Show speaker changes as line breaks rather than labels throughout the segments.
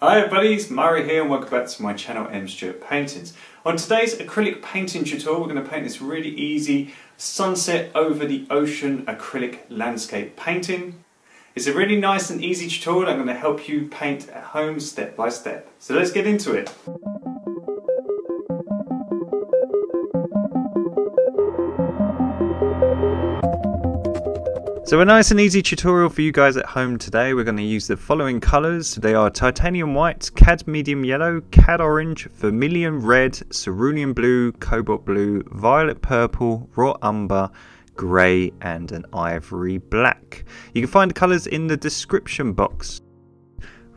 Hi everybody, it's Murray here and welcome back to my channel M Stuart Paintings. On today's acrylic painting tutorial we're going to paint this really easy sunset over the ocean acrylic landscape painting. It's a really nice and easy tutorial. I'm going to help you paint at home step by step. So let's get into it. So a nice and easy tutorial for you guys at home today. We're going to use the following colours. They are titanium white, cad medium yellow, cad orange, vermilion red, cerulean blue, cobalt blue, violet purple, raw umber, grey and an ivory black. You can find the colours in the description box.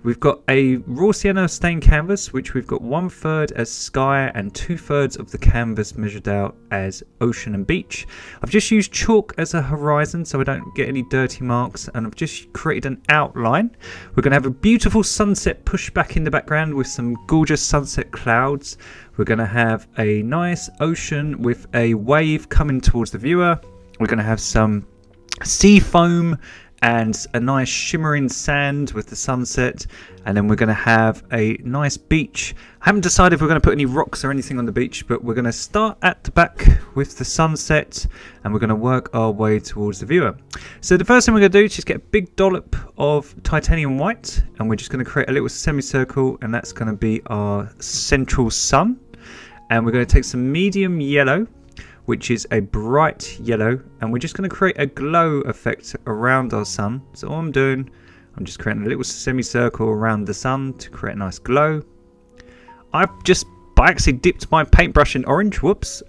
We've got a raw sienna stained canvas, which we've got 1/3 as sky and 2/3 of the canvas measured out as ocean and beach. I've just used chalk as a horizon so I don't get any dirty marks, and I've just created an outline. We're going to have a beautiful sunset pushed back in the background with some gorgeous sunset clouds. We're going to have a nice ocean with a wave coming towards the viewer. We're going to have some sea foam and a nice shimmering sand with the sunset, and then we're going to have a nice beach. I haven't decided if we're going to put any rocks or anything on the beach, but we're going to start at the back with the sunset and we're going to work our way towards the viewer. So the first thing we're going to do is just get a big dollop of titanium white, and we're just going to create a little semicircle, and that's going to be our central sun. And we're going to take some medium yellow, which is a bright yellow, and we're just going to create a glow effect around our sun. So all I'm doing, I'm just creating a little semicircle around the sun to create a nice glow. I actually dipped my paintbrush in orange, whoops.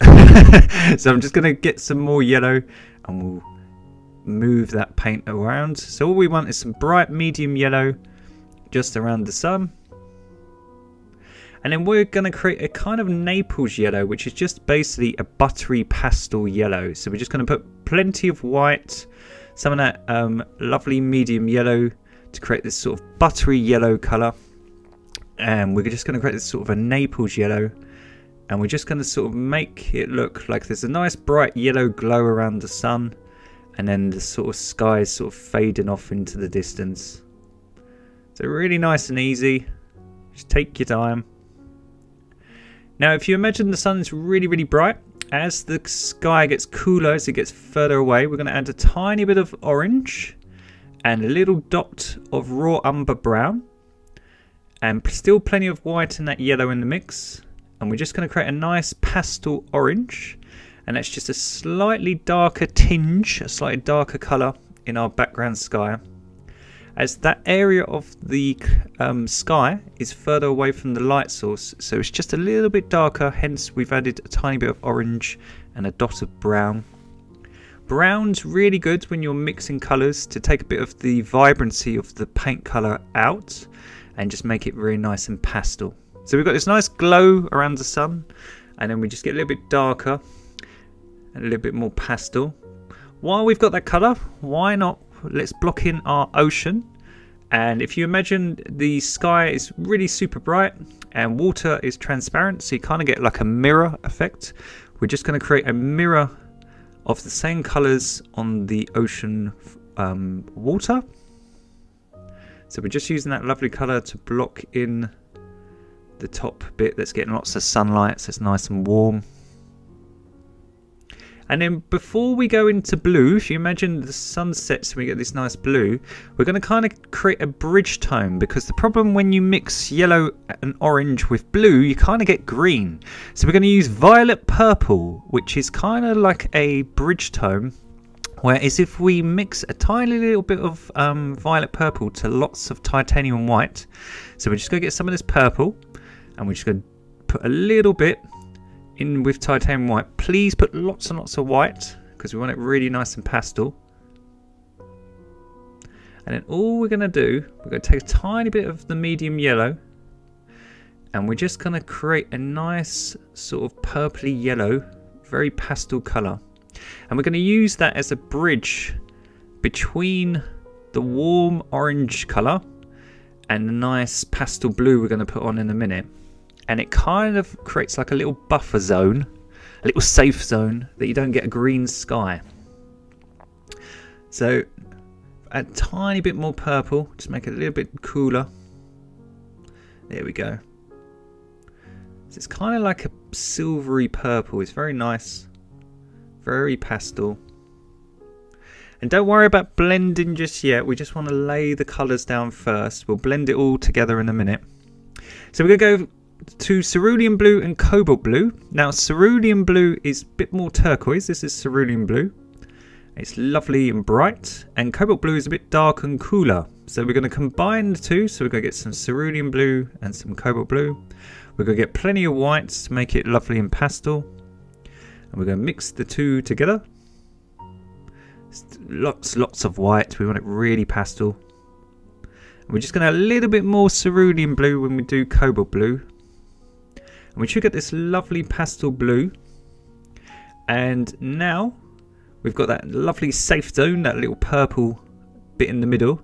So I'm just going to get some more yellow and we'll move that paint around. So all we want is some bright medium yellow just around the sun. And then we're going to create a kind of Naples yellow, which is just basically a buttery pastel yellow. So we're just going to put plenty of white, some of that lovely medium yellow to create this sort of buttery yellow colour. And we're just going to create this sort of a Naples yellow. And we're just going to sort of make it look like there's a nice bright yellow glow around the sun. And then the sort of sky is sort of fading off into the distance. So really nice and easy. Just take your time. Now if you imagine the sun is really, really bright, as the sky gets cooler, as it gets further away, we're going to add a tiny bit of orange and a little dot of raw umber brown, and still plenty of white and that yellow in the mix. And we're just going to create a nice pastel orange, and that's just a slightly darker tinge, a slightly darker colour in our background sky, as that area of the sky is further away from the light source, so it's just a little bit darker, hence we've added a tiny bit of orange and a dot of brown. Brown's really good when you're mixing colours to take a bit of the vibrancy of the paint colour out and just make it really nice and pastel. So we've got this nice glow around the sun, and then we just get a little bit darker and a little bit more pastel. While we've got that colour, why not let's block in our ocean. And if you imagine the sky is really super bright and water is transparent, so you kind of get like a mirror effect, we're just going to create a mirror of the same colours on the ocean water. So we're just using that lovely colour to block in the top bit that's getting lots of sunlight, so it's nice and warm. And then before we go into blue, if you imagine the sun sets and we get this nice blue, we're going to kind of create a bridge tone, because the problem when you mix yellow and orange with blue, you kind of get green. So we're going to use violet purple, which is kind of like a bridge tone, whereas if we mix a tiny little bit of violet purple to lots of titanium white, so we're just going to get some of this purple and we're just going to put a little bit in with titanium white. Please put lots and lots of white because we want it really nice and pastel. And then all we're going to do, we're going to take a tiny bit of the medium yellow, and we're just going to create a nice sort of purpley yellow, very pastel colour. And we're going to use that as a bridge between the warm orange colour and the nice pastel blue we're going to put on in a minute. And it kind of creates like a little buffer zone, a little safe zone, that you don't get a green sky. So add a tiny bit more purple, just make it a little bit cooler. There we go. So it's kind of like a silvery purple. It's very nice. Very pastel. And don't worry about blending just yet. We just want to lay the colours down first. We'll blend it all together in a minute. So we're going to go to cerulean blue and cobalt blue. Now cerulean blue is a bit more turquoise. This is cerulean blue. It's lovely and bright. And cobalt blue is a bit dark and cooler. So we're going to combine the two. So we're going to get some cerulean blue and some cobalt blue. We're going to get plenty of whites to make it lovely and pastel. And we're going to mix the two together. Lots of white. We want it really pastel. And we're just going to add a little bit more cerulean blue when we do cobalt blue. And we should get this lovely pastel blue. And now we've got that lovely safe zone, that little purple bit in the middle.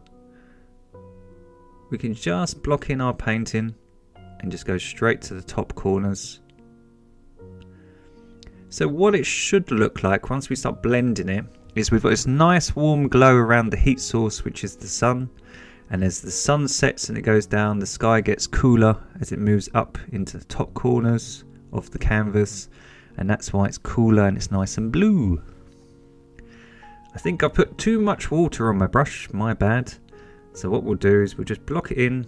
We can just block in our painting and just go straight to the top corners. So what it should look like once we start blending it is we've got this nice warm glow around the heat source, which is the sun. And as the sun sets and it goes down, the sky gets cooler as it moves up into the top corners of the canvas. And that's why it's cooler and it's nice and blue. I think I put too much water on my brush, my bad. So what we'll do is we'll just block it in.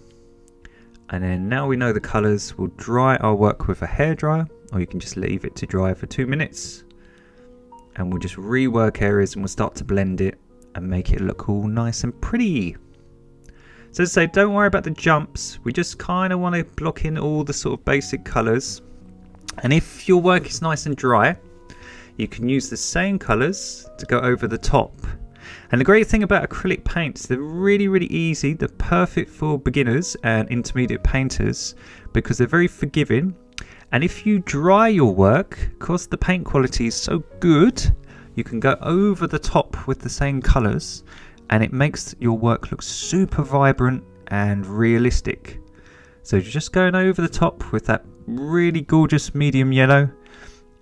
And then now we know the colours, we'll dry our work with a hairdryer. Or you can just leave it to dry for 2 minutes. And we'll just rework areas and we'll start to blend it and make it look all nice and pretty. So as I say, don't worry about the jumps. We just kind of want to block in all the sort of basic colours. And if your work is nice and dry, you can use the same colours to go over the top. And the great thing about acrylic paints, they're really easy. They're perfect for beginners and intermediate painters because they're very forgiving. And if you dry your work, because the paint quality is so good, you can go over the top with the same colours and it makes your work look super vibrant and realistic. So you're just going over the top with that really gorgeous medium yellow,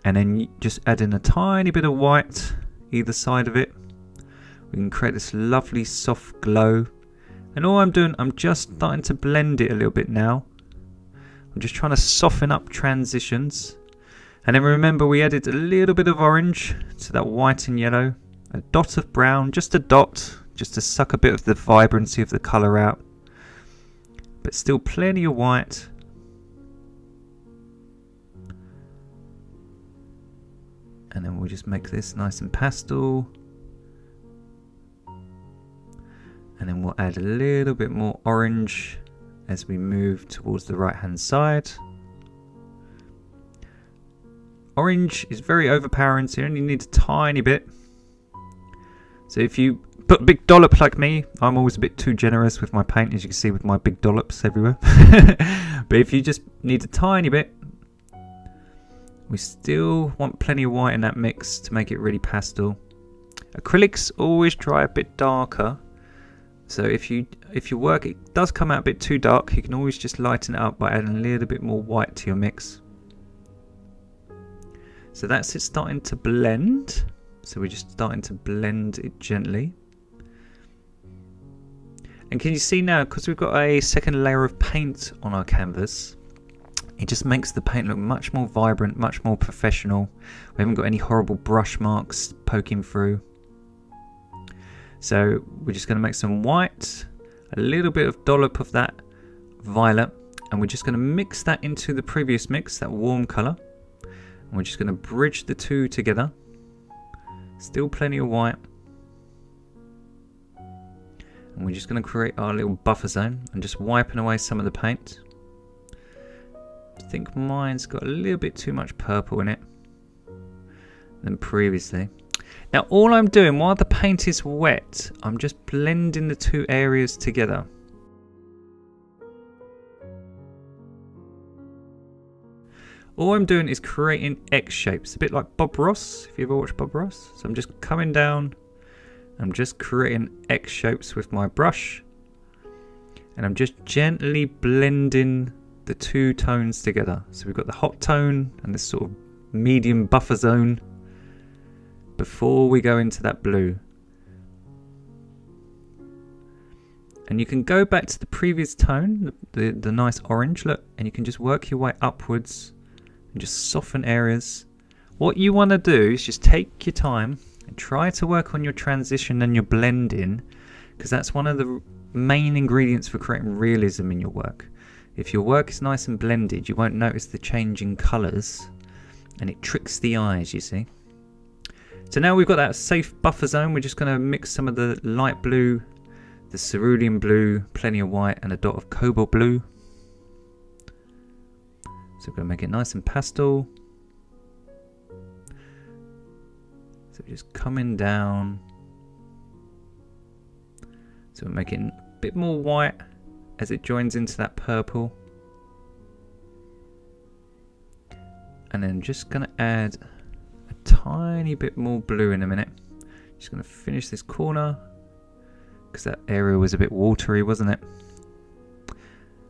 and then just add in a tiny bit of white either side of it. We can create this lovely soft glow. And all I'm doing, I'm just starting to blend it a little bit now. I'm just trying to soften up transitions. And then remember, we added a little bit of orange to that white and yellow. A dot of brown, just a dot, just to suck a bit of the vibrancy of the colour out. But still plenty of white. And then we'll just make this nice and pastel. And then we'll add a little bit more orange as we move towards the right hand side. Orange is very overpowering, so you only need a tiny bit. So if you put a big dollop like me, I'm always a bit too generous with my paint, as you can see with my big dollops everywhere. But if you just need a tiny bit, we still want plenty of white in that mix to make it really pastel. Acrylics always dry a bit darker. So if your work it does come out a bit too dark, you can always just lighten it up by adding a little bit more white to your mix. So that's it starting to blend. So we're just starting to blend it gently. And can you see now, because we've got a second layer of paint on our canvas, it just makes the paint look much more vibrant, much more professional. We haven't got any horrible brush marks poking through. So we're just going to make some white, a little bit of dollop of that violet, and we're just going to mix that into the previous mix, that warm colour. And we're just going to bridge the two together. Still plenty of white. And we're just going to create our little buffer zone and just wiping away some of the paint. I think mine's got a little bit too much purple in it than previously. Now all I'm doing while the paint is wet, I'm just blending the two areas together. All I'm doing is creating X shapes, a bit like Bob Ross, if you ever watched Bob Ross. So I'm just coming down, I'm just creating X shapes with my brush, and I'm just gently blending the two tones together. So we've got the hot tone and this sort of medium buffer zone before we go into that blue. And you can go back to the previous tone, the nice orange, look, and you can just work your way upwards and just soften areas. What you want to do is just take your time and try to work on your transition and your blending, because that's one of the main ingredients for creating realism in your work. If your work is nice and blended, you won't notice the changing colours, and it tricks the eyes, you see. So now we've got that safe buffer zone, we're just going to mix some of the light blue, the cerulean blue, plenty of white, and a dot of cobalt blue. So we're going to make it nice and pastel. So we're just coming down. So we're making a bit more white as it joins into that purple. And then just going to add a tiny bit more blue in a minute. Just going to finish this corner, because that area was a bit watery, wasn't it?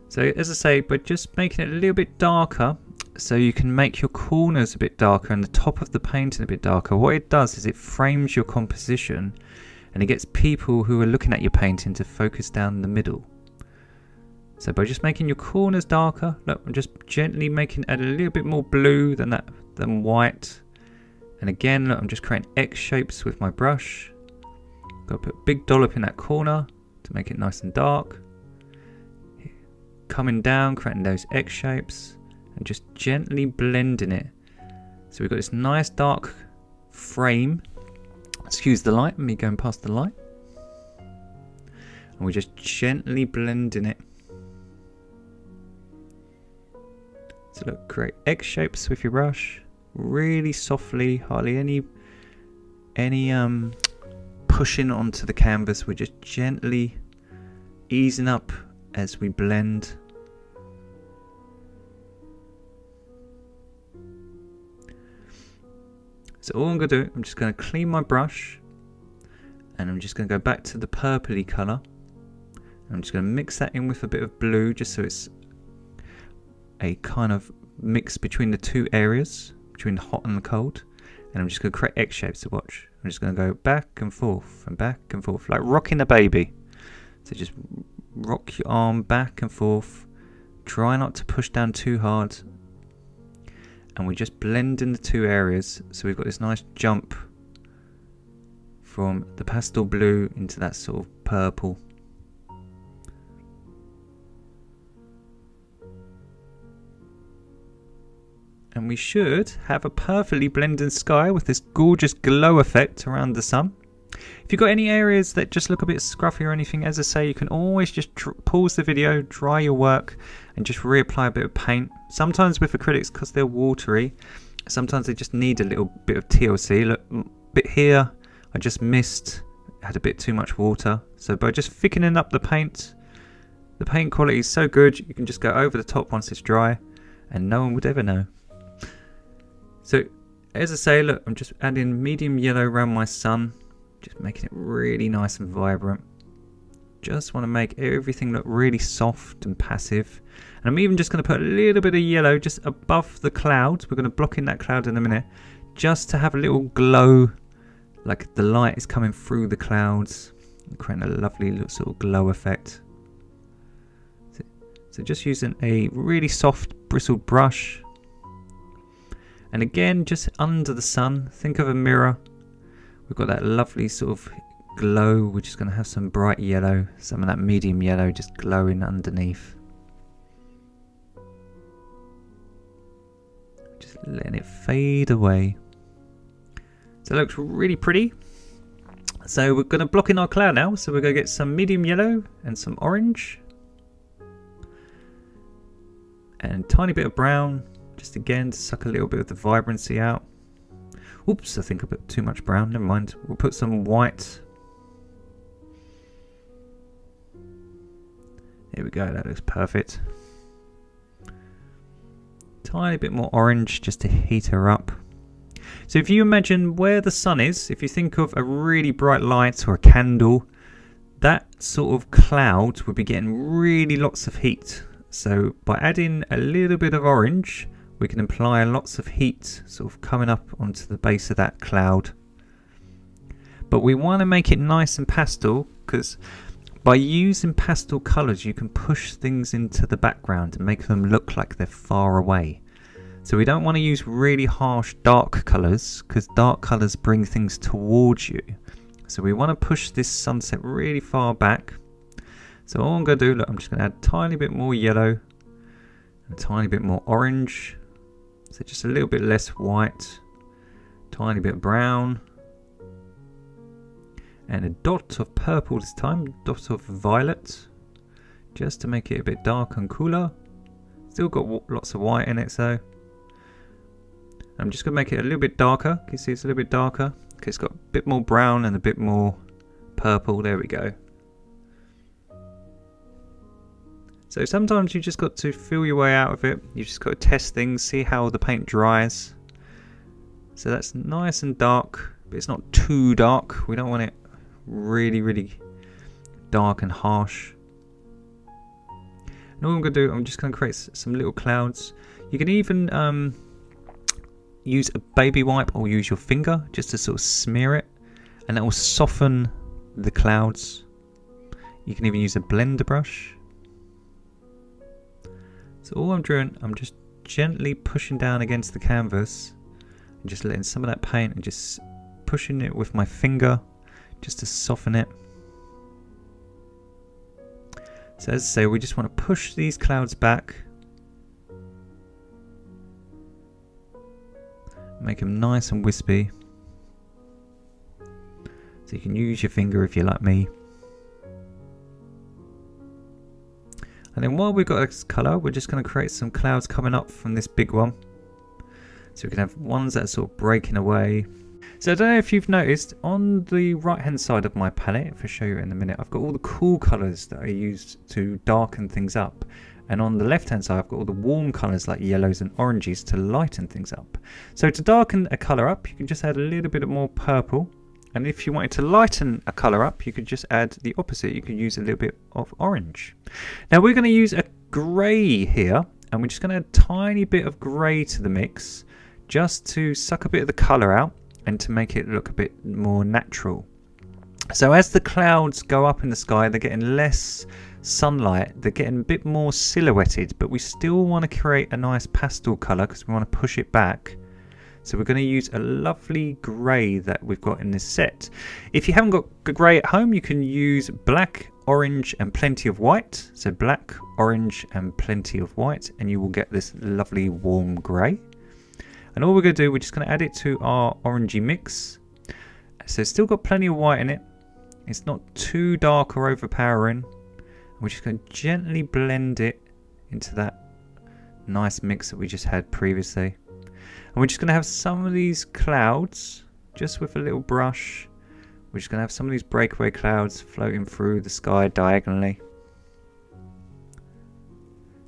So as I say, but just making it a little bit darker, so you can make your corners a bit darker and the top of the painting a bit darker. What it does is it frames your composition, and it gets people who are looking at your painting to focus down the middle. So by just making your corners darker, look, I'm just gently making it a little bit more blue than white. And again, look, I'm just creating X shapes with my brush. Got to put a big dollop in that corner to make it nice and dark. Coming down, creating those X shapes, and just gently blending it. So we've got this nice dark frame. Excuse the light, me going past the light. And we're just gently blending it. So look, create X shapes with your brush, really softly, hardly any pushing onto the canvas. We're just gently easing up as we blend. So all I'm going to do, I'm just going to clean my brush, and I'm just going to go back to the purpley colour. I'm just going to mix that in with a bit of blue, just so it's a kind of mix between the two areas, between the hot and the cold. And I'm just going to create X shapes to watch. I'm just going to go back and forth, like rocking a baby. So just rock your arm back and forth. Try not to push down too hard. And we just blend in the two areas. So we've got this nice jump from the pastel blue into that sort of purple. And we should have a perfectly blended sky with this gorgeous glow effect around the sun. If you've got any areas that just look a bit scruffy or anything, as I say, you can always just pause the video, dry your work, and just reapply a bit of paint. Sometimes with acrylics, because they're watery, sometimes they just need a little bit of TLC. Look, bit here, I just missed, had a bit too much water. So by just thickening up the paint quality is so good, you can just go over the top once it's dry, and no one would ever know. So, as I say, look, I'm just adding medium yellow around my sun, just making it really nice and vibrant. Just want to make everything look really soft and passive. And I'm even just going to put a little bit of yellow just above the clouds. We're going to block in that cloud in a minute, just to have a little glow, like the light is coming through the clouds, and creating a lovely little sort of glow effect. So just using a really soft bristled brush. And again, just under the sun, think of a mirror. We've got that lovely sort of glow. We're just going to have some bright yellow, some of that medium yellow just glowing underneath. Just letting it fade away. So it looks really pretty. So we're going to block in our cloud now. So we're going to get some medium yellow and some orange. And a tiny bit of brown. Just again to suck a little bit of the vibrancy out. Oops, I think I put too much brown. Never mind. We'll put some white. Here we go. That looks perfect. Tiny bit more orange just to heat her up. So if you imagine where the sun is, if you think of a really bright light or a candle, that sort of cloud would be getting really lots of heat. So by adding a little bit of orange, we can apply lots of heat sort of coming up onto the base of that cloud. But we want to make it nice and pastel, because By using pastel colours, you can push things into the background and make them look like they're far away. So we don't want to use really harsh dark colours, because dark colours bring things towards you. So we want to push this sunset really far back. So all I'm going to do, look, I'm just going to add a tiny bit more yellow, and a tiny bit more orange. So just a little bit less white, tiny bit brown, and a dot of purple this time, dot of violet, just to make it a bit darker and cooler. Still got lots of white in it, so I'm just going to make it a little bit darker. Can you see it's a little bit darker? Okay, it's got a bit more brown and a bit more purple. There we go. So sometimes you just got to feel your way out of it. You just got to test things, see how the paint dries. So that's nice and dark, but it's not too dark. We don't want it really, really dark and harsh. And all I'm going to do, I'm just going to create some little clouds. You can even use a baby wipe or use your finger just to sort of smear it, and that will soften the clouds. You can even use a blender brush. So all I'm doing, I'm just gently pushing down against the canvas and just letting some of that paint and just pushing it with my finger just to soften it. So as I say, we just want to push these clouds back, make them nice and wispy. So you can use your finger if you're like me. And then while we've got this colour, we're just going to create some clouds coming up from this big one. So we can have ones that are sort of breaking away. So I don't know if you've noticed, on the right hand side of my palette, if I show you in a minute, I've got all the cool colours that I used to darken things up. And on the left hand side, I've got all the warm colours like yellows and oranges to lighten things up. So to darken a colour up, you can just add a little bit more purple. And if you wanted to lighten a colour up, you could just add the opposite. You could use a little bit of orange. Now we're going to use a grey here, and we're just going to add a tiny bit of grey to the mix, just to suck a bit of the colour out and to make it look a bit more natural. So as the clouds go up in the sky, they're getting less sunlight, they're getting a bit more silhouetted, but we still want to create a nice pastel colour because we want to push it back. So we're going to use a lovely grey that we've got in this set. If you haven't got grey at home, you can use black, orange and plenty of white. So black, orange and plenty of white, and you will get this lovely warm grey. And all we're going to do, we're just going to add it to our orangey mix. So it's still got plenty of white in it. It's not too dark or overpowering. We're just going to gently blend it into that nice mix that we just had previously. And we're just going to have some of these clouds, just with a little brush. We're just going to have some of these breakaway clouds floating through the sky diagonally.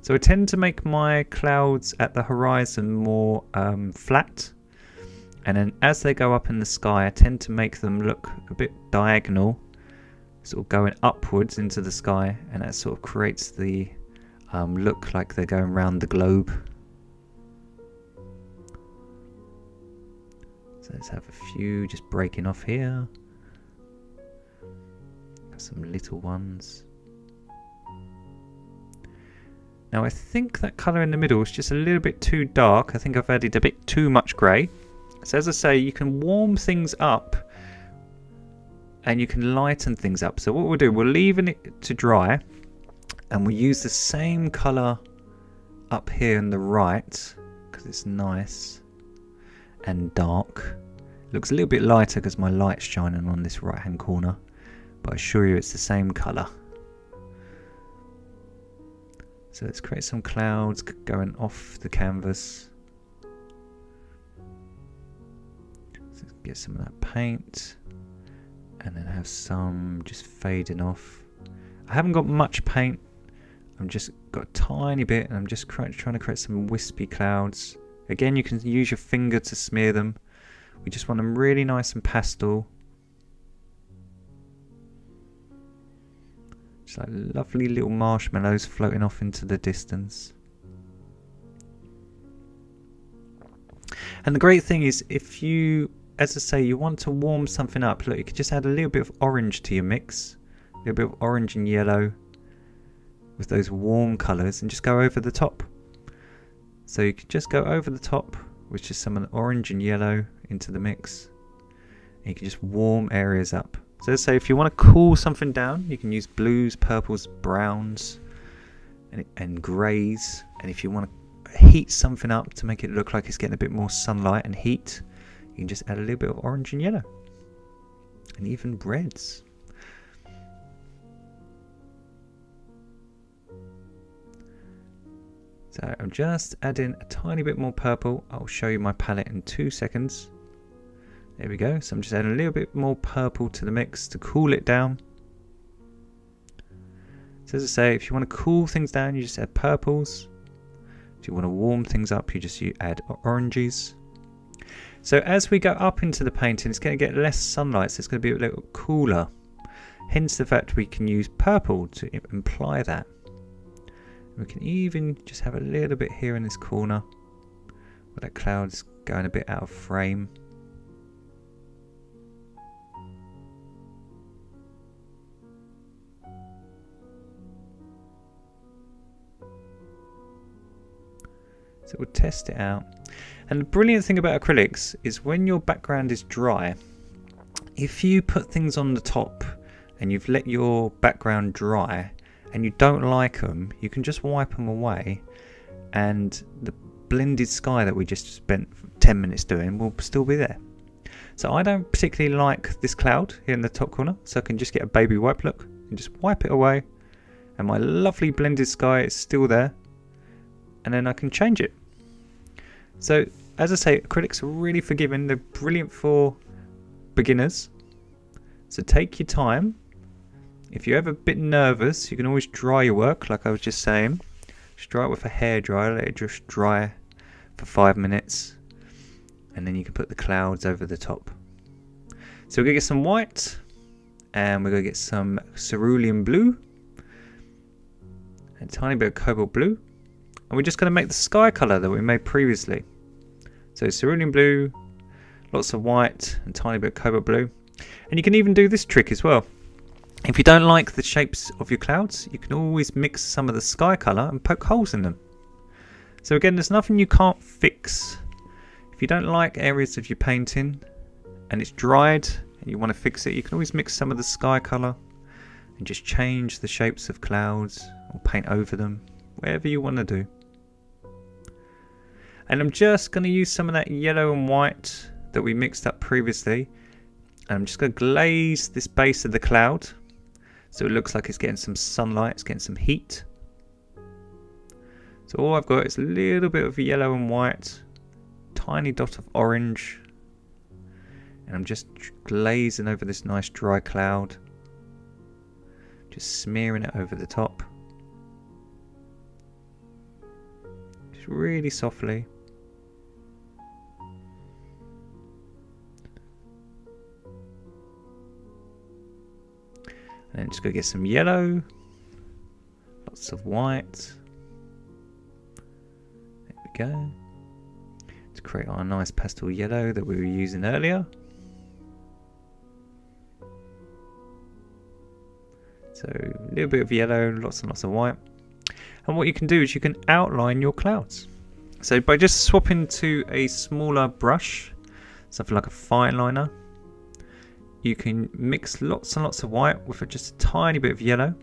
So I tend to make my clouds at the horizon more flat. And then as they go up in the sky, I tend to make them look a bit diagonal, sort of going upwards into the sky. And that sort of creates the look like they're going around the globe. So let's have a few just breaking off here. Some little ones. Now I think that colour in the middle is just a little bit too dark. I think I've added a bit too much grey. So as I say, you can warm things up and you can lighten things up. So what we'll do, we're leaving it to dry and we'll use the same colour up here on the right because it's nice and dark. It looks a little bit lighter because my light's shining on this right hand corner, but I assure you it's the same colour. So let's create some clouds going off the canvas. So let's get some of that paint and then have some just fading off. I haven't got much paint, I've just got a tiny bit and I'm just trying to create some wispy clouds. Again, you can use your finger to smear them. We just want them really nice and pastel. Just like lovely little marshmallows floating off into the distance. And the great thing is, if you, as I say, you want to warm something up, look, you could just add a little bit of orange to your mix. little bit of orange and yellow with those warm colours, and just go over the top. So you can just go over the top with just some of the orange and yellow into the mix, and you can just warm areas up. So let's say if you want to cool something down, you can use blues, purples, browns and greys. And if you want to heat something up to make it look like it's getting a bit more sunlight and heat, you can just add a little bit of orange and yellow, and even reds. So I'm just adding a tiny bit more purple. I'll show you my palette in 2 seconds. There we go. So I'm just adding a little bit more purple to the mix to cool it down. So as I say, if you want to cool things down, you just add purples. If you want to warm things up, you add oranges. So as we go up into the painting, it's going to get less sunlight, so it's going to be a little cooler. Hence the fact we can use purple to imply that. We can even just have a little bit here in this corner where that cloud's going a bit out of frame. So we'll test it out. And the brilliant thing about acrylics is when your background is dry, if you put things on the top and you've let your background dry and you don't like them, you can just wipe them away, and the blended sky that we just spent 10 minutes doing will still be there. So I don't particularly like this cloud here in the top corner, so I can just get a baby wipe look and just wipe it away, and my lovely blended sky is still there, and then I can change it. So as I say, acrylics are really forgiving. They're brilliant for beginners, so take your time. If you're ever a bit nervous, you can always dry your work, like I was just saying. Just dry it with a hairdryer, let it just dry for 5 minutes, and then you can put the clouds over the top. So we're going to get some white, and we're going to get some cerulean blue, and a tiny bit of cobalt blue, and we're just going to make the sky colour that we made previously. So cerulean blue, lots of white, and a tiny bit of cobalt blue. And you can even do this trick as well. If you don't like the shapes of your clouds, you can always mix some of the sky colour and poke holes in them. So again, there's nothing you can't fix. If you don't like areas of your painting and it's dried and you want to fix it, you can always mix some of the sky colour and just change the shapes of clouds or paint over them, whatever you want to do. And I'm just going to use some of that yellow and white that we mixed up previously, and I'm just going to glaze this base of the cloud so it looks like it's getting some sunlight, it's getting some heat. So all I've got is a little bit of yellow and white, tiny dot of orange, and I'm just glazing over this nice dry cloud, just smearing it over the top, just really softly. And then just go get some yellow, lots of white. There we go. To create our nice pastel yellow that we were using earlier. So a little bit of yellow, lots and lots of white. And what you can do is you can outline your clouds. So by just swapping to a smaller brush, something like a fine liner, you can mix lots and lots of white with just a tiny bit of yellow,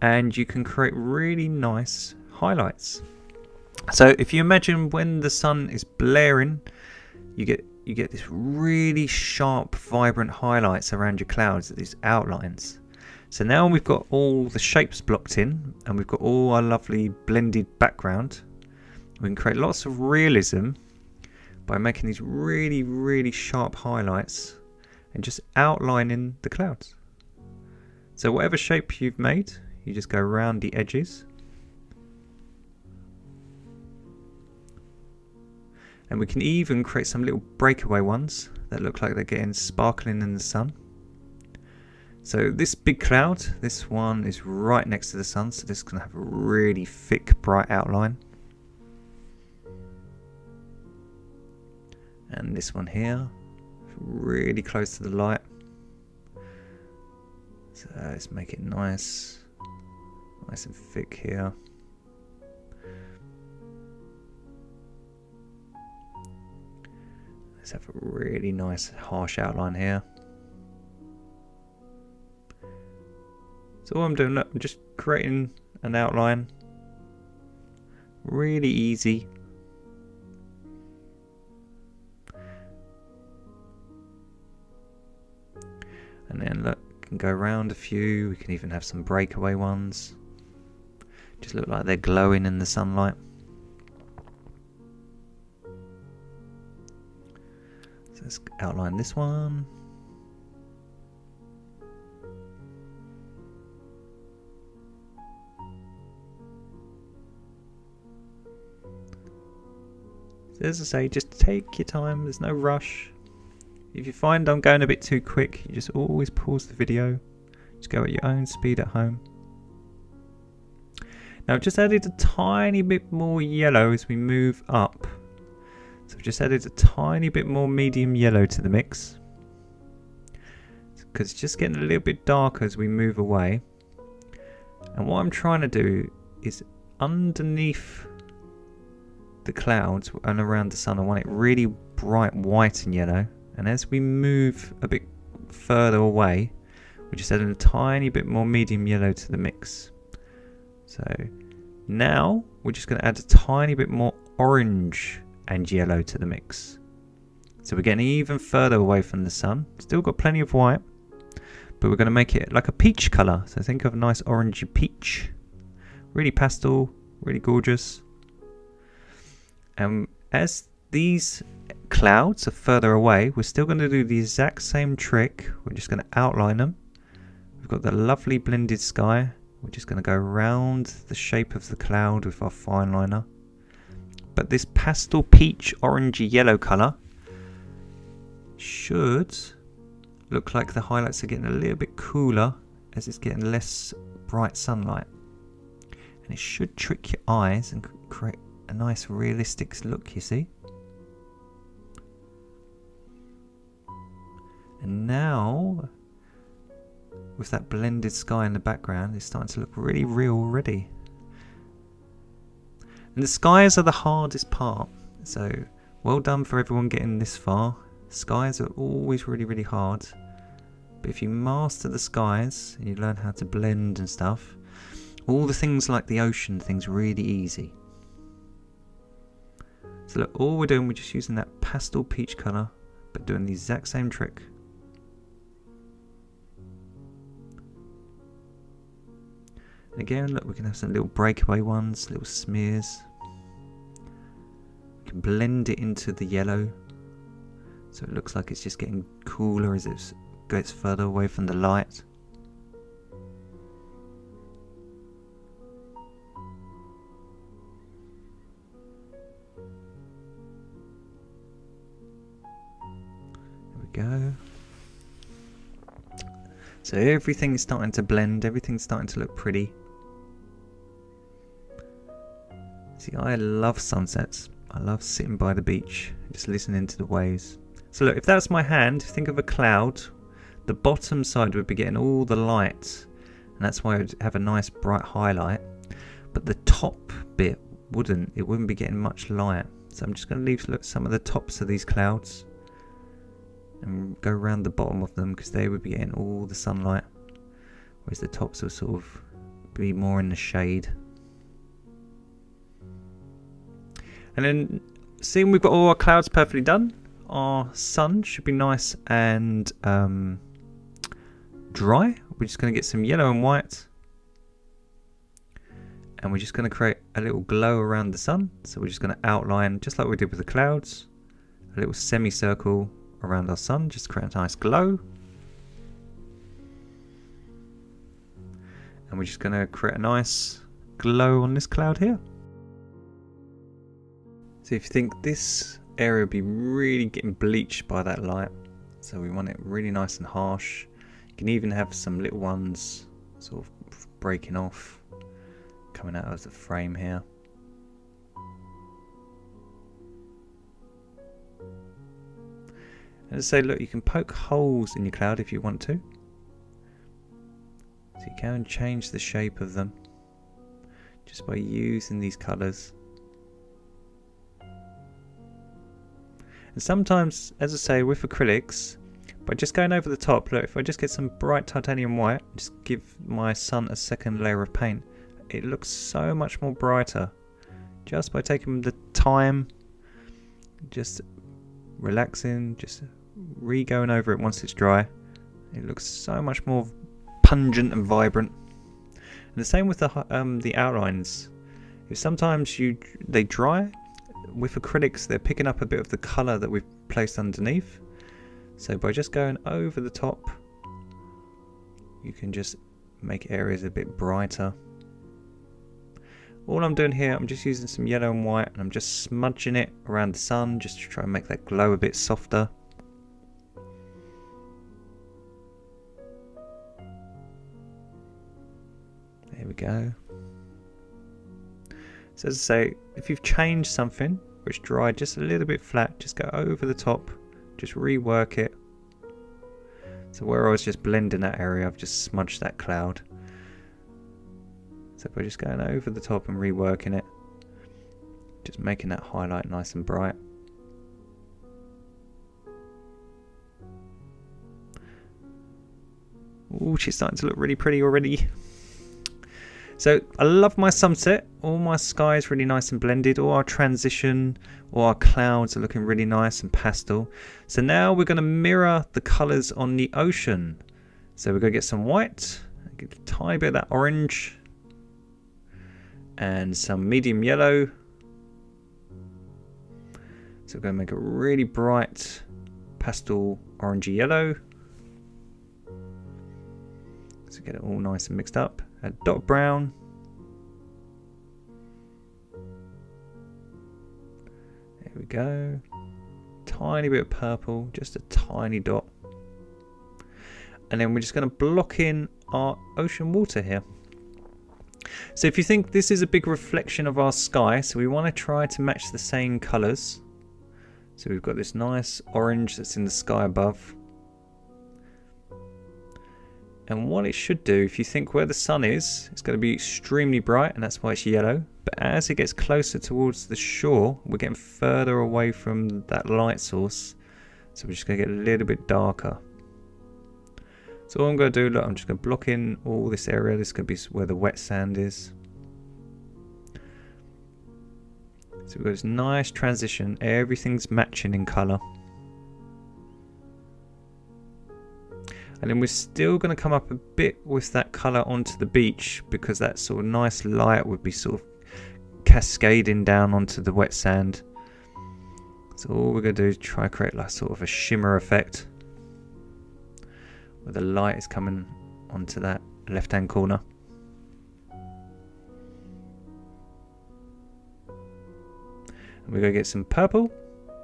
and you can create really nice highlights. So if you imagine when the sun is blaring, you get this really sharp, vibrant highlights around your clouds, these outlines. So now we've got all the shapes blocked in, and we've got all our lovely blended background. We can create lots of realism by making these really, really sharp highlights and just outlining the clouds. So whatever shape you've made, you just go around the edges. And we can even create some little breakaway ones that look like they're getting sparkling in the sun. So this big cloud, this one is right next to the sun, so this is going to have a really thick, bright outline. And this one here, really close to the light. So let's make it nice and thick here. Let's have a really nice harsh outline here. So all I'm doing, look, I'm just creating an outline. Really easy. And then look, we can go around a few. We can even have some breakaway ones. Just look like they're glowing in the sunlight. So let's outline this one. So as I say, just take your time, there's no rush. If you find I'm going a bit too quick, you just always pause the video. Just go at your own speed at home. Now I've just added a tiny bit more yellow as we move up. So I've just added a tiny bit more medium yellow to the mix. Because it's just getting a little bit darker as we move away. And what I'm trying to do is underneath the clouds and around the sun, I want it really bright white and yellow. And as we move a bit further away, we're just adding a tiny bit more medium yellow to the mix. So now we're just going to add a tiny bit more orange and yellow to the mix. So we're getting even further away from the sun. Still got plenty of white, but we're going to make it like a peach colour. So think of a nice orangey peach. Really pastel, really gorgeous. And as these clouds are further away, we're still going to do the exact same trick. We're just going to outline them. We've got the lovely blended sky. We're just going to go around the shape of the cloud with our fine liner. But this pastel peach orangey yellow colour should look like the highlights are getting a little bit cooler as it's getting less bright sunlight. And it should trick your eyes and create a nice realistic look, you see. And now, with that blended sky in the background, it's starting to look really real already. And the skies are the hardest part. So, well done for everyone getting this far. Skies are always really, really hard. But if you master the skies, and you learn how to blend and stuff, all the things like the ocean, things really easy. So look, all we're doing, we're just using that pastel peach colour, but doing the exact same trick. And again, look, we can have some little breakaway ones, little smears. We can blend it into the yellow, so it looks like it's just getting cooler as it gets further away from the light. Go. So everything is starting to blend, everything's starting to look pretty. See, I love sunsets. I love sitting by the beach, just listening to the waves. So look, if that's my hand, think of a cloud. The bottom side would be getting all the light, and that's why it would have a nice bright highlight. But the top bit wouldn't. It wouldn't be getting much light. So I'm just going to leave some of the tops of these clouds and go around the bottom of them because they would be getting all the sunlight, whereas the tops will sort of be more in the shade. And then, seeing we've got all our clouds perfectly done, our sun should be nice and dry. We're just going to get some yellow and white, and we're just going to create a little glow around the sun. So we're just going to outline, just like we did with the clouds, a little semicircle around our sun, just to create a nice glow. And we're just going to create a nice glow on this cloud here. So if you think this area would be really getting bleached by that light, so we want it really nice and harsh. You can even have some little ones sort of breaking off, coming out of the frame here. And say, look, you can poke holes in your cloud if you want to. So you can change the shape of them just by using these colours. And sometimes, as I say, with acrylics, by just going over the top, look, if I just get some bright titanium white, just give my sun a second layer of paint, it looks so much more brighter. Just by taking the time, just relaxing, just re-going over it once it's dry, it looks so much more pungent and vibrant. And the same with the outlines. If sometimes they dry, with acrylics they're picking up a bit of the colour that we've placed underneath. So by just going over the top, you can just make areas a bit brighter. All I'm doing here, I'm just using some yellow and white, and I'm just smudging it around the sun just to try and make that glow a bit softer. There we go. So as I say, if you've changed something or it's dried just a little bit flat, just go over the top, just rework it. So where I was just blending that area, I've just smudged that cloud. So by just going over the top and reworking it, just making that highlight nice and bright. Oh, she's starting to look really pretty already. So I love my sunset. All my sky is really nice and blended. All our transition, all our clouds are looking really nice and pastel. So now we're going to mirror the colours on the ocean. So we're going to get some white, get a tiny bit of that orange, and some medium yellow. So we're going to make a really bright pastel orangey yellow. So get it all nice and mixed up. A dot brown. There we go. Tiny bit of purple, just a tiny dot. And then we're just going to block in our ocean water here. So if you think this is a big reflection of our sky, so we want to try to match the same colours. So we've got this nice orange that's in the sky above. And what it should do, if you think where the sun is, it's going to be extremely bright, and that's why it's yellow. But as it gets closer towards the shore, we're getting further away from that light source. So we're just going to get a little bit darker. So all I'm going to do, look, I'm just going to block in all this area. This could be where the wet sand is. So we've got this nice transition. Everything's matching in colour. And then we're still going to come up a bit with that colour onto the beach, because that sort of nice light would be sort of cascading down onto the wet sand. So all we're going to do is try to create like sort of a shimmer effect, where the light is coming onto that left hand corner. And we're going to get some purple,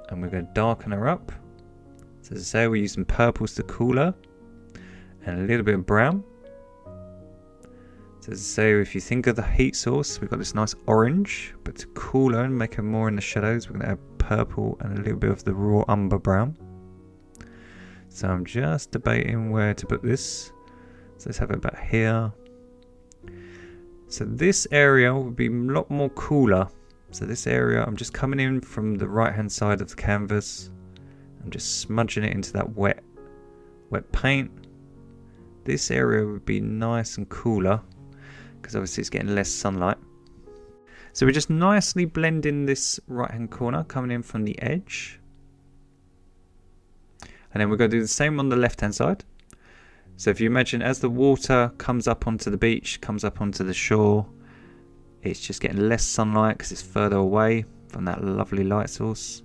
and we're going to darken her up. So as I say, we're using purples to cool her, and a little bit of brown. So as I say, if you think of the heat source, we've got this nice orange, but to cool her and make her more in the shadows, we're going to add purple and a little bit of the raw umber brown. So I'm just debating where to put this. So let's have it about here. So this area will be a lot more cooler. So this area, I'm just coming in from the right hand side of the canvas. I'm just smudging it into that wet paint. This area would be nice and cooler, because obviously it's getting less sunlight. So we're just nicely blending this right hand corner, coming in from the edge. And then we're going to do the same on the left hand side. So if you imagine, as the water comes up onto the beach, comes up onto the shore, it's just getting less sunlight because it's further away from that lovely light source.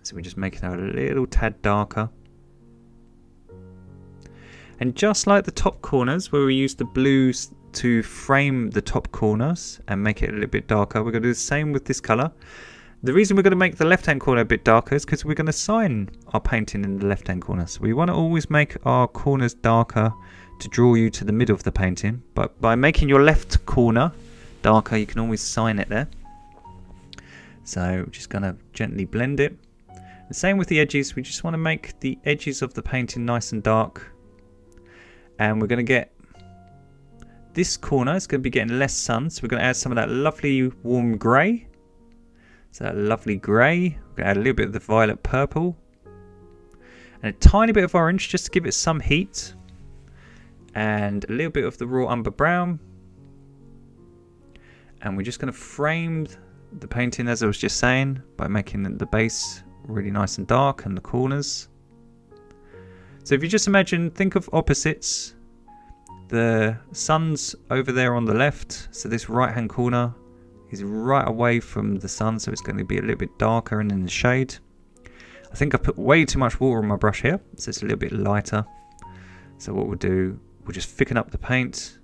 So we're just making it a little tad darker. And just like the top corners, where we use the blues to frame the top corners and make it a little bit darker, we're going to do the same with this colour. The reason we're going to make the left hand corner a bit darker is because we're going to sign our painting in the left hand corner. So we want to always make our corners darker to draw you to the middle of the painting. But by making your left corner darker, you can always sign it there. So we're just going to gently blend it. The same with the edges. We just want to make the edges of the painting nice and dark. And we're going to get this corner is going to be getting less sun, so we're going to add some of that lovely warm grey. So that lovely grey. We're going to add a little bit of the violet purple. And a tiny bit of orange just to give it some heat. And a little bit of the raw umber brown. And we're just going to frame the painting, as I was just saying, by making the base really nice and dark and the corners. So if you just imagine, think of opposites. The sun's over there on the left, so this right hand corner is right away from the sun, so it's going to be a little bit darker and in the shade. I think I put way too much water on my brush here, so it's a little bit lighter. So what we'll do, we'll just thicken up the paint.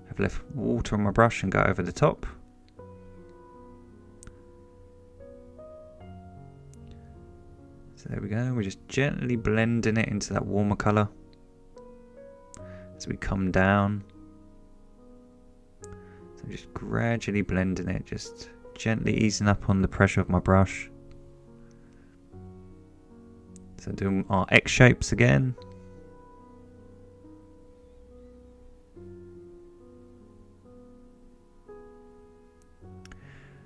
I've left water on my brush and go over the top. So there we go, we're just gently blending it into that warmer colour as we come down. So I'm just gradually blending it, just gently easing up on the pressure of my brush. So doing our X shapes again.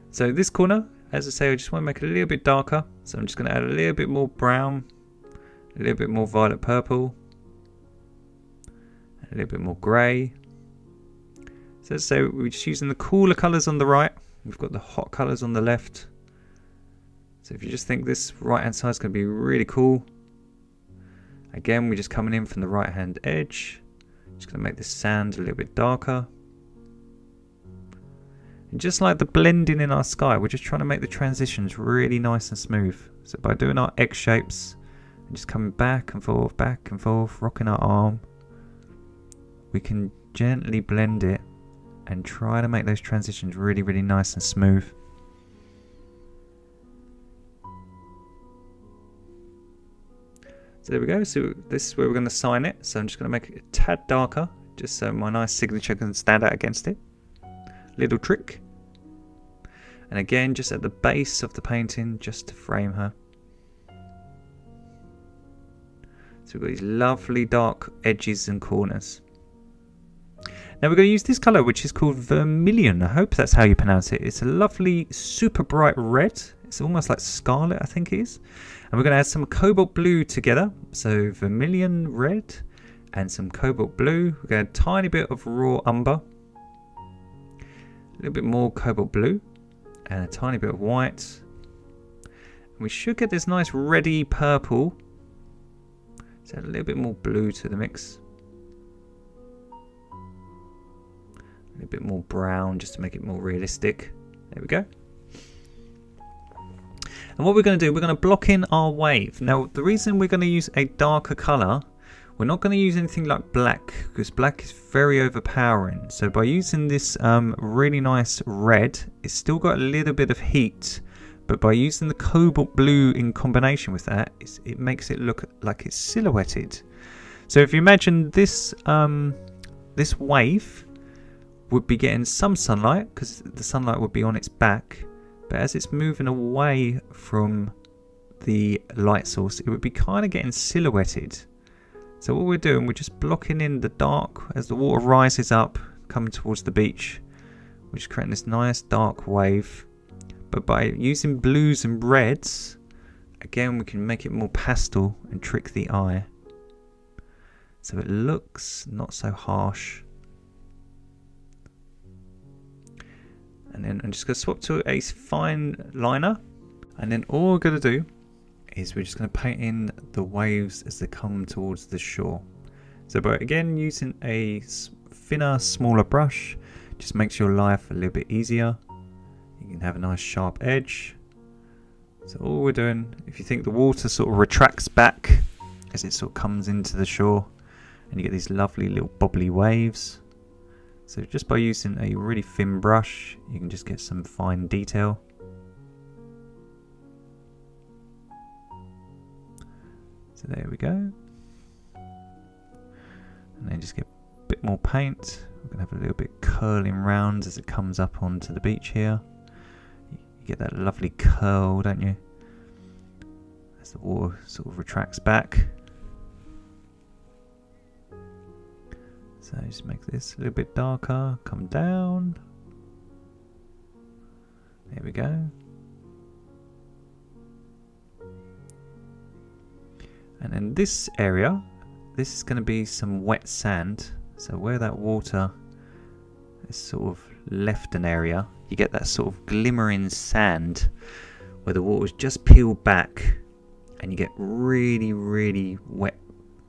So this corner, as I say, I just want to make it a little bit darker. So I'm just going to add a little bit more brown, a little bit more violet purple, a little bit more grey. So we're just using the cooler colours on the right. We've got the hot colours on the left. So if you just think this right hand side is going to be really cool. Again, we're just coming in from the right hand edge. Just going to make the sand a little bit darker. And just like the blending in our sky, we're just trying to make the transitions really nice and smooth. So by doing our X shapes and just coming back and forth, rocking our arm, we can gently blend it and try to make those transitions really, really nice and smooth. So there we go. So this is where we're going to sign it. So I'm just going to make it a tad darker, just so my nice signature can stand out against it. Little trick. And again, just at the base of the painting, just to frame her. So we've got these lovely dark edges and corners. Now we're going to use this colour, which is called vermilion. I hope that's how you pronounce it. It's a lovely, super bright red. It's almost like scarlet, I think it is. And we're going to add some cobalt blue together. So vermilion red and some cobalt blue. We're going to add a tiny bit of raw umber. A little bit more cobalt blue. And a tiny bit of white. And we should get this nice reddy purple. So add a little bit more blue to the mix. A bit more brown just to make it more realistic. There we go. And what we're going to do, we're going to block in our wave. Now the reason we're going to use a darker colour, we're not going to use anything like black, because black is very overpowering. So by using this really nice red, it's still got a little bit of heat, but by using the cobalt blue in combination with that, it makes it look like it's silhouetted. So if you imagine this this wave would be getting some sunlight, because the sunlight would be on its back, but as it's moving away from the light source, it would be kind of getting silhouetted. So what we're doing, we're just blocking in the dark as the water rises up, coming towards the beach. We're just creating this nice dark wave, but by using blues and reds, again we can make it more pastel and trick the eye, so it looks not so harsh. And then I'm just going to swap to a fine liner, and then all we're going to do is we're just going to paint in the waves as they come towards the shore. So by again using a thinner, smaller brush, just makes your life a little bit easier. You can have a nice sharp edge. So all we're doing, if you think the water sort of retracts back as it sort of comes into the shore, and you get these lovely little bubbly waves. So just by using a really thin brush, you can just get some fine detail. So there we go. And then just get a bit more paint. We're going to have a little bit curling round as it comes up onto the beach here. You get that lovely curl, don't you? As the water sort of retracts back. So just make this a little bit darker, come down. There we go. And in this area, this is going to be some wet sand. So where that water is sort of left an area, you get that sort of glimmering sand where the water's just peeled back and you get really, really wet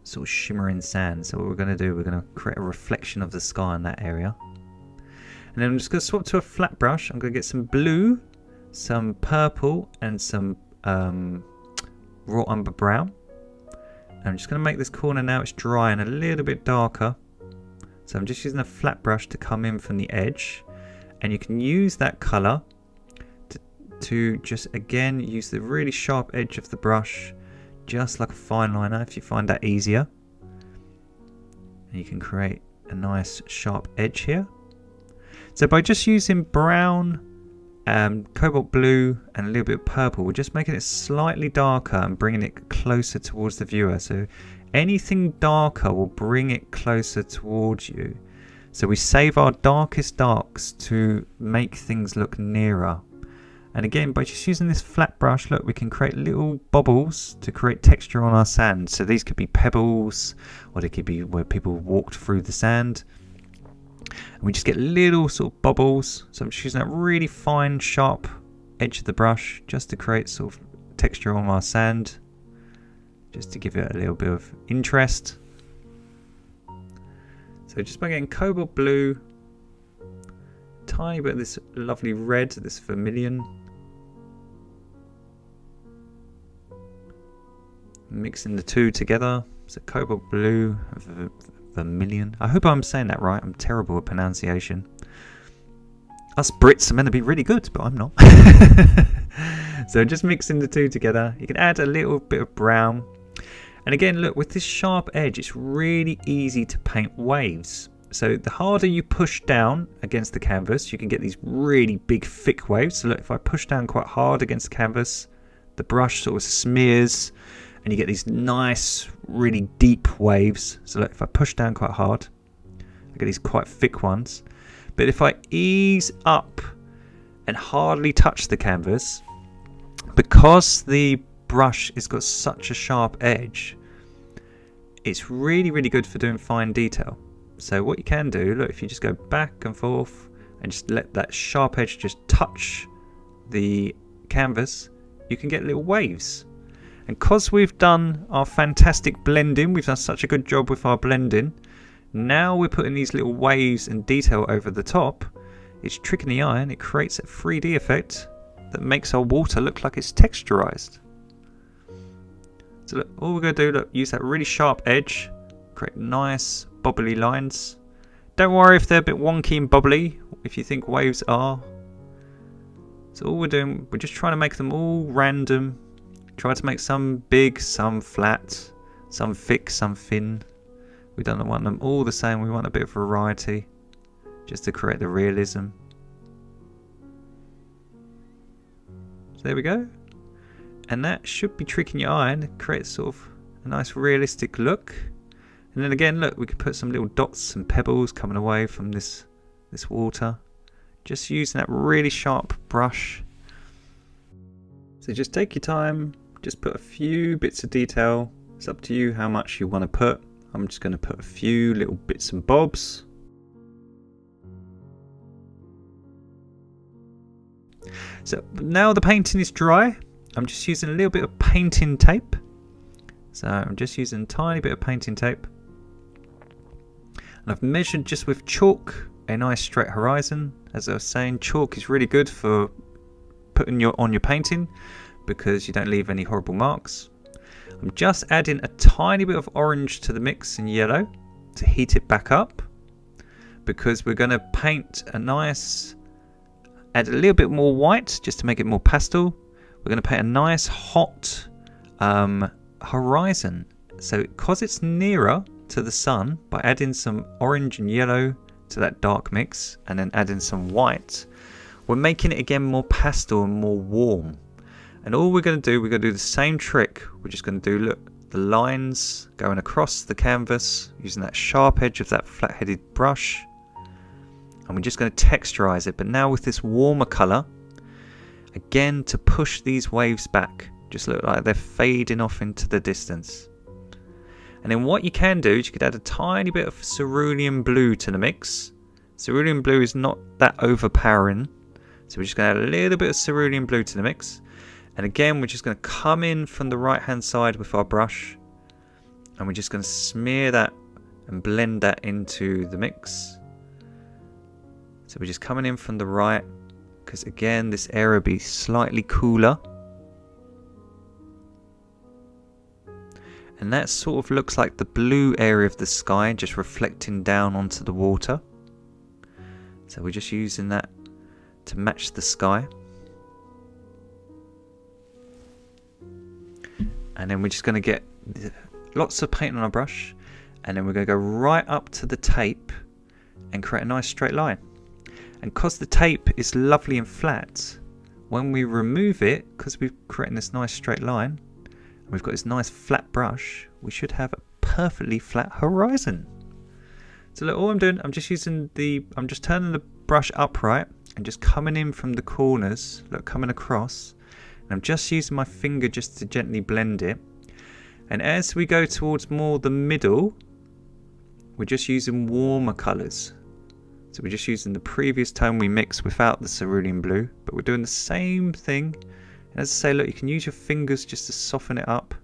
sort of shimmering sand. So what we're going to do, we're going to create a reflection of the sky in that area. And then I'm just going to swap to a flat brush. I'm going to get some blue, some purple and some raw umber brown. I'm just going to make this corner now, it's dry and a little bit darker. So I'm just using a flat brush to come in from the edge. And you can use that colour to just again use the really sharp edge of the brush, just like a fine liner if you find that easier. And you can create a nice sharp edge here. So by just using brown, cobalt blue and a little bit of purple, we're just making it slightly darker and bringing it closer towards the viewer. So anything darker will bring it closer towards you. So we save our darkest darks to make things look nearer. And again, by just using this flat brush, look, we can create little bubbles to create texture on our sand. So these could be pebbles, or they could be where people walked through the sand. And we just get little sort of bubbles. So I'm just using that really fine, sharp edge of the brush just to create sort of texture on our sand, just to give it a little bit of interest. So just by getting cobalt blue, tiny bit of this lovely red, this vermilion, mixing the two together. So cobalt blue, vermilion. I hope I'm saying that right. I'm terrible at pronunciation. Us Brits are meant to be really good, but I'm not. So just mixing the two together. You can add a little bit of brown. And again, look, with this sharp edge, it's really easy to paint waves. So the harder you push down against the canvas, you can get these really big, thick waves. So look, if I push down quite hard against the canvas, the brush sort of smears and you get these nice, really deep waves. So look, if I push down quite hard, I get these quite thick ones. But if I ease up and hardly touch the canvas, because the brush has got such a sharp edge, it's really, really good for doing fine detail. So what you can do, look, if you just go back and forth and just let that sharp edge just touch the canvas, you can get little waves. And because we've done our fantastic blending, we've done such a good job with our blending, now we're putting these little waves and detail over the top. It's tricking the eye and it creates a 3D effect that makes our water look like it's texturized. So look, all we're going to do, look, use that really sharp edge, create nice bubbly lines. Don't worry if they're a bit wonky and bubbly, if you think waves are. So all we're doing, we're just trying to make them all random. Try to make some big, some flat, some thick, some thin. We don't want them all the same, we want a bit of variety, just to create the realism. So there we go. And that should be tricking your eye and create sort of a nice realistic look. And then again, look, we could put some little dots and pebbles coming away from this water. Just using that really sharp brush. So just take your time, just put a few bits of detail. It's up to you how much you want to put. I'm just going to put a few little bits and bobs. So now the painting is dry, I'm just using a little bit of painting tape. So I'm just using a tiny bit of painting tape. And I've measured just with chalk a nice straight horizon. As I was saying, chalk is really good for putting on your painting because you don't leave any horrible marks. I'm just adding a tiny bit of orange to the mix and yellow to heat it back up, because we're going to paint a nice, add a little bit more white just to make it more pastel. We're going to paint a nice hot horizon. So because it's nearer to the sun, by adding some orange and yellow to that dark mix and then adding some white, we're making it again more pastel and more warm. And all we're going to do, we're going to do the same trick. We're just going to do, look, the lines going across the canvas using that sharp edge of that flat-headed brush. And we're just going to texturize it, but now with this warmer colour, again to push these waves back. Just look like they're fading off into the distance. And then what you can do is you could add a tiny bit of cerulean blue to the mix. Cerulean blue is not that overpowering, so we're just going to add a little bit of cerulean blue to the mix. And again, we're just going to come in from the right hand side with our brush, and we're just going to smear that and blend that into the mix. So we're just coming in from the right, because again this area will be slightly cooler. And that sort of looks like the blue area of the sky just reflecting down onto the water. So we're just using that to match the sky. And then we're just going to get lots of paint on our brush, and then we're going to go right up to the tape and create a nice straight line. And because the tape is lovely and flat, when we remove it, because we're creating this nice straight line, and we've got this nice flat brush, we should have a perfectly flat horizon. So look, all I'm doing, I'm just turning the brush upright and just coming in from the corners, look, coming across. And I'm just using my finger just to gently blend it. And as we go towards more the middle, we're just using warmer colours. So we're just using the previous tone we mixed without the cerulean blue, but we're doing the same thing. And as I say, look, you can use your fingers just to soften it up.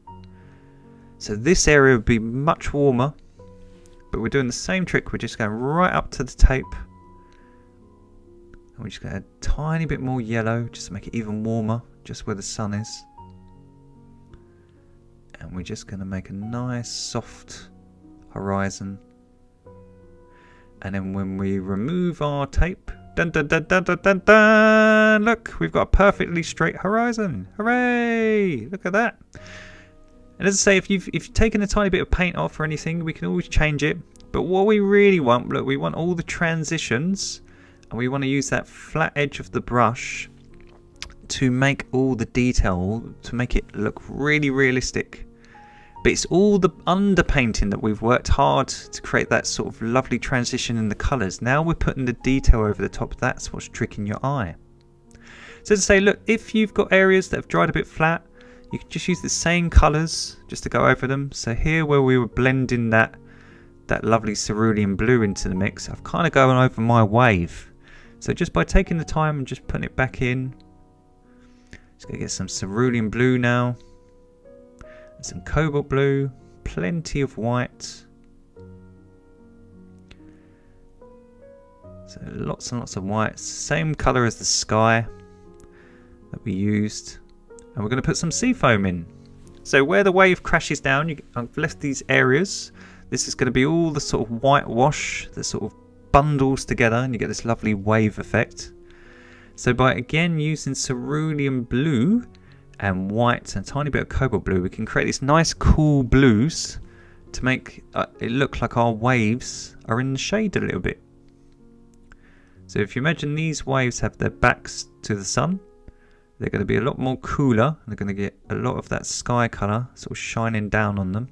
So this area would be much warmer, but we're doing the same trick. We're just going right up to the tape. And we're just going to add a tiny bit more yellow just to make it even warmer, just where the sun is. And we're just going to make a nice soft horizon. And then when we remove our tape, dun dun dun dun dun dun dun, look, we've got a perfectly straight horizon. Hooray! Look at that. And as I say, if you've taken a tiny bit of paint off or anything, we can always change it. But what we really want, look, we want all the transitions, and we want to use that flat edge of the brush to make all the detail, to make it look really realistic. But it's all the underpainting that we've worked hard to create that sort of lovely transition in the colours. Now we're putting the detail over the top. That's what's tricking your eye. So to say, look, if you've got areas that have dried a bit flat, you can just use the same colours just to go over them. So here where we were blending that lovely cerulean blue into the mix, I've kind of gone over my wave. So just by taking the time and just putting it back in, just going to get some cerulean blue now, and some cobalt blue, plenty of white. So lots and lots of white, same colour as the sky that we used. And we're going to put some sea foam in. So where the wave crashes down, I've left these areas. This is going to be all the sort of whitewash that sort of bundles together, and you get this lovely wave effect. So by again using cerulean blue and white and a tiny bit of cobalt blue, we can create these nice cool blues to make it look like our waves are in the shade a little bit. So if you imagine these waves have their backs to the sun, they're going to be a lot more cooler, and they're going to get a lot of that sky colour sort of shining down on them.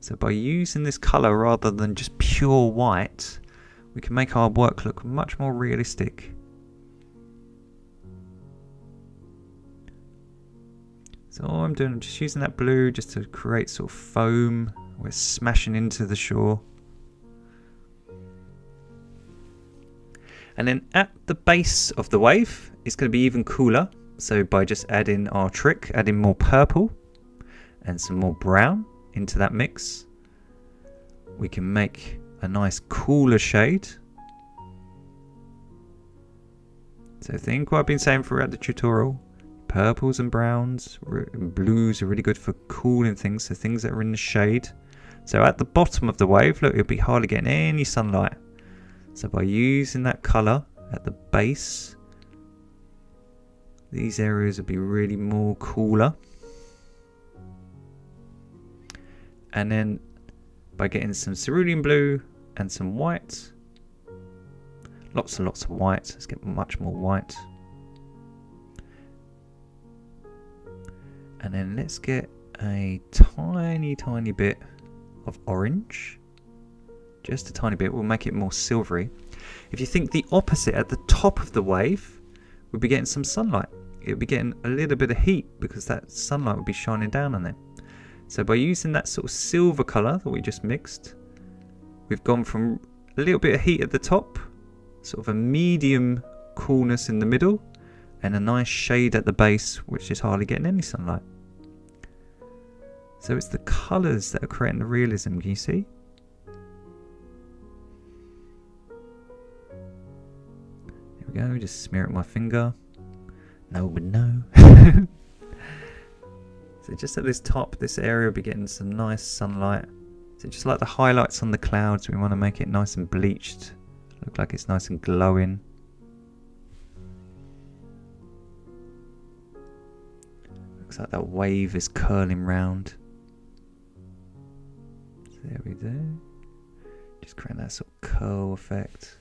So by using this colour rather than just pure white, we can make our work look much more realistic. So all I'm doing, I'm just using that blue just to create sort of foam. We're smashing into the shore. And then at the base of the wave, it's going to be even cooler. So by just adding our trick, adding more purple and some more brown into that mix, we can make a nice cooler shade. So think what I've been saying throughout the tutorial. Purples and browns and blues are really good for cooling things, so things that are in the shade. So at the bottom of the wave, look, it'll be hardly getting any sunlight. So by using that colour at the base, these areas will be really more cooler. And then by getting some cerulean blue and some white, lots and lots of white, let's get much more white. And then let's get a tiny bit of orange. Just a tiny bit. We'll make it more silvery. If you think the opposite, at the top of the wave, we'll be getting some sunlight. It'll be getting a little bit of heat because that sunlight will be shining down on it. So by using that sort of silver colour that we just mixed, we've gone from a little bit of heat at the top, sort of a medium coolness in the middle, and a nice shade at the base, which is hardly getting any sunlight. So it's the colours that are creating the realism, can you see? Here we go, just smear it with my finger. No would know. So just at this top, this area will be getting some nice sunlight. So just like the highlights on the clouds, we want to make it nice and bleached. Look like it's nice and glowing. Looks like that wave is curling round. So there we go. Just creating that sort of curl effect.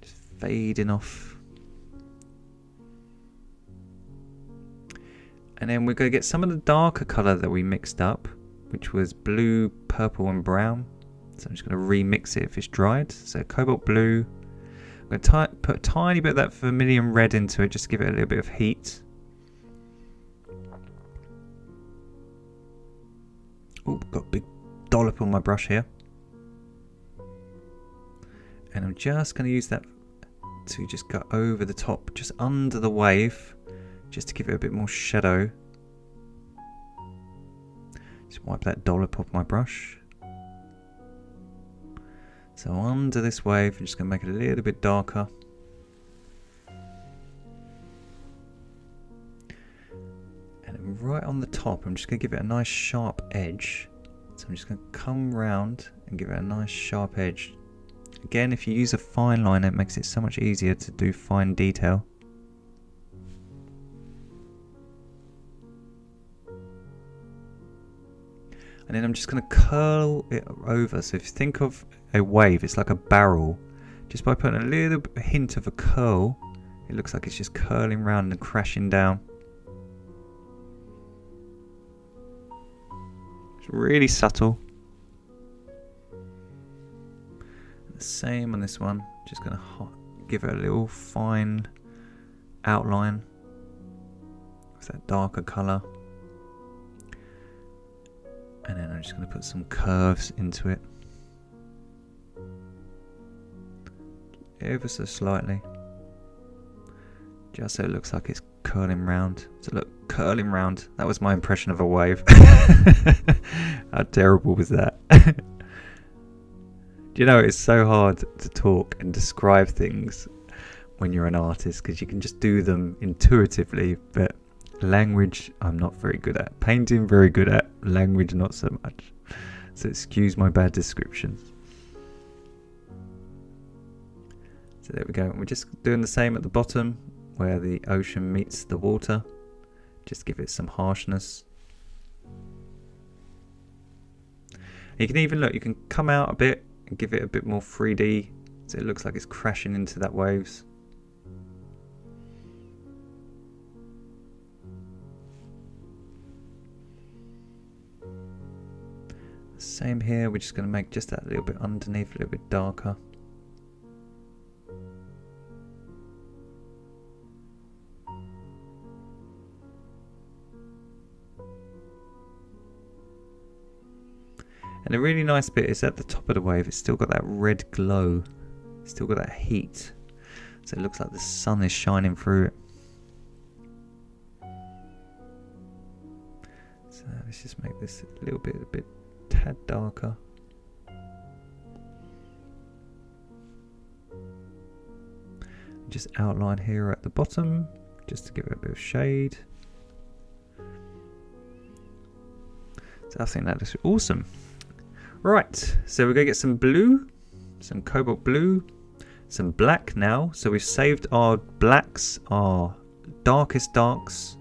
Just fading off. And then we're going to get some of the darker colour that we mixed up, which was blue, purple and brown. So I'm just going to remix it if it's dried. So cobalt blue. I'm going to put a tiny bit of that vermilion red into it, just to give it a little bit of heat. Oh, got a big dollop on my brush here. And I'm just going to use that to just go over the top, just under the wave. Just to give it a bit more shadow. Just wipe that dollop off my brush. So under this wave, I'm just going to make it a little bit darker. And then right on the top, I'm just going to give it a nice sharp edge. So I'm just going to come round and give it a nice sharp edge. Again, if you use a fine line, it makes it so much easier to do fine detail. And then I'm just going to curl it over. So if you think of a wave, it's like a barrel. Just by putting a little hint of a curl, it looks like it's just curling round and crashing down. It's really subtle. The same on this one. Just going to give it a little fine outline with that darker colour. And then I'm just going to put some curves into it. Ever so slightly. Just so it looks like it's curling round. So look, curling round. That was my impression of a wave. How terrible was that? Do you know, it's so hard to talk and describe things when you're an artist, because you can just do them intuitively, but language I'm not very good at. Painting very good at. Language not so much. So excuse my bad descriptions. So there we go. We're just doing the same at the bottom where the ocean meets the water. Just give it some harshness. You can even look, you can come out a bit and give it a bit more 3D so it looks like it's crashing into that waves. Same here, we're just going to make just that little bit underneath, a little bit darker. And a really nice bit is at the top of the wave, it's still got that red glow, it's still got that heat. So it looks like the sun is shining through it. So let's just make this a bit tad darker. Just outline here at the bottom, just to give it a bit of shade. So I think that looks awesome. Right, so we're going to get some blue, some cobalt blue, some black now. So we've saved our blacks, our darkest darks,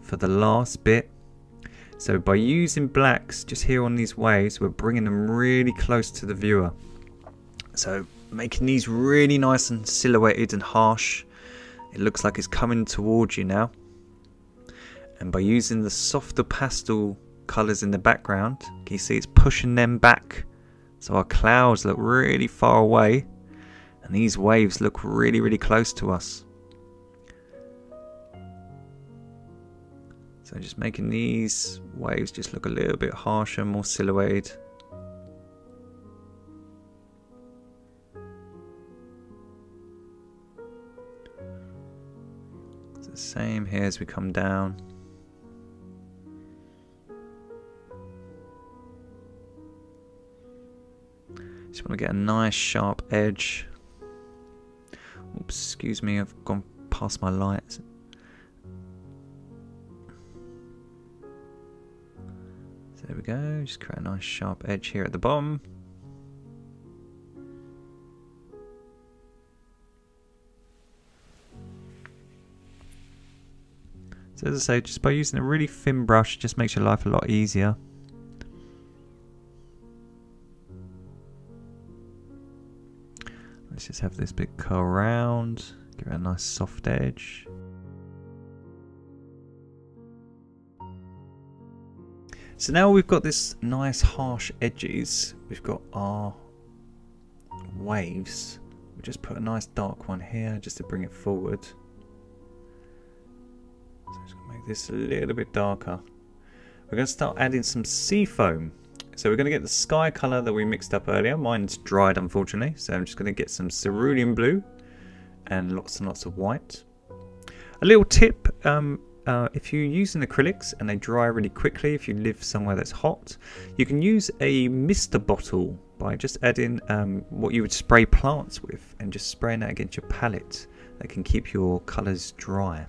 for the last bit. So by using blacks just here on these waves, we're bringing them really close to the viewer. So making these really nice and silhouetted and harsh. It looks like it's coming towards you now. And by using the softer pastel colours in the background, can you see it's pushing them back, so our clouds look really far away and these waves look really, really close to us. So just making these waves just look a little bit harsher, more silhouetted. It's the same here as we come down. Just want to get a nice sharp edge. Oops, excuse me, I've gone past my lights. So there we go, just create a nice sharp edge here at the bottom. So as I say, just by using a really thin brush, it just makes your life a lot easier. Let's just have this bit curl around, give it a nice soft edge. So now we've got this nice harsh edges, we've got our waves. We'll just put a nice dark one here just to bring it forward. So I'm just going to make this a little bit darker. We're going to start adding some sea foam. So we're going to get the sky colour that we mixed up earlier. Mine's dried, unfortunately, so I'm just going to get some cerulean blue and lots of white. A little tip, if you're using acrylics and they dry really quickly, if you live somewhere that's hot, you can use a mister bottle by just adding what you would spray plants with and just spraying that against your palette. That can keep your colours dry.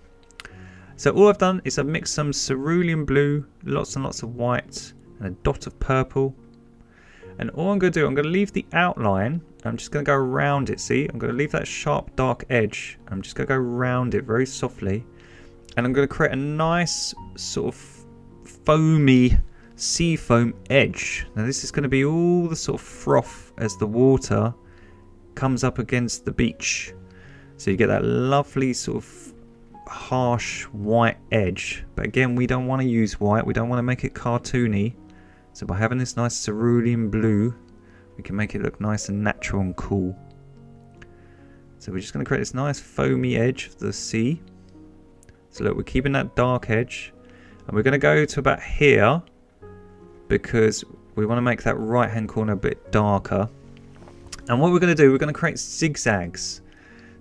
So all I've done is I've mixed some cerulean blue, lots and lots of white, and a dot of purple, and all I'm going to do, I'm going to leave the outline. I'm just going to go around it. See, I'm going to leave that sharp dark edge. I'm just going to go around it very softly, and I'm going to create a nice sort of foamy sea foam edge. Now this is going to be all the sort of froth as the water comes up against the beach, so you get that lovely sort of harsh white edge. But again, we don't want to use white, we don't want to make it cartoony. So by having this nice cerulean blue, we can make it look nice and natural and cool. So we're just going to create this nice foamy edge of the sea. So look, we're keeping that dark edge, and we're going to go to about here because we want to make that right hand corner a bit darker. And what we're going to do, we're going to create zigzags.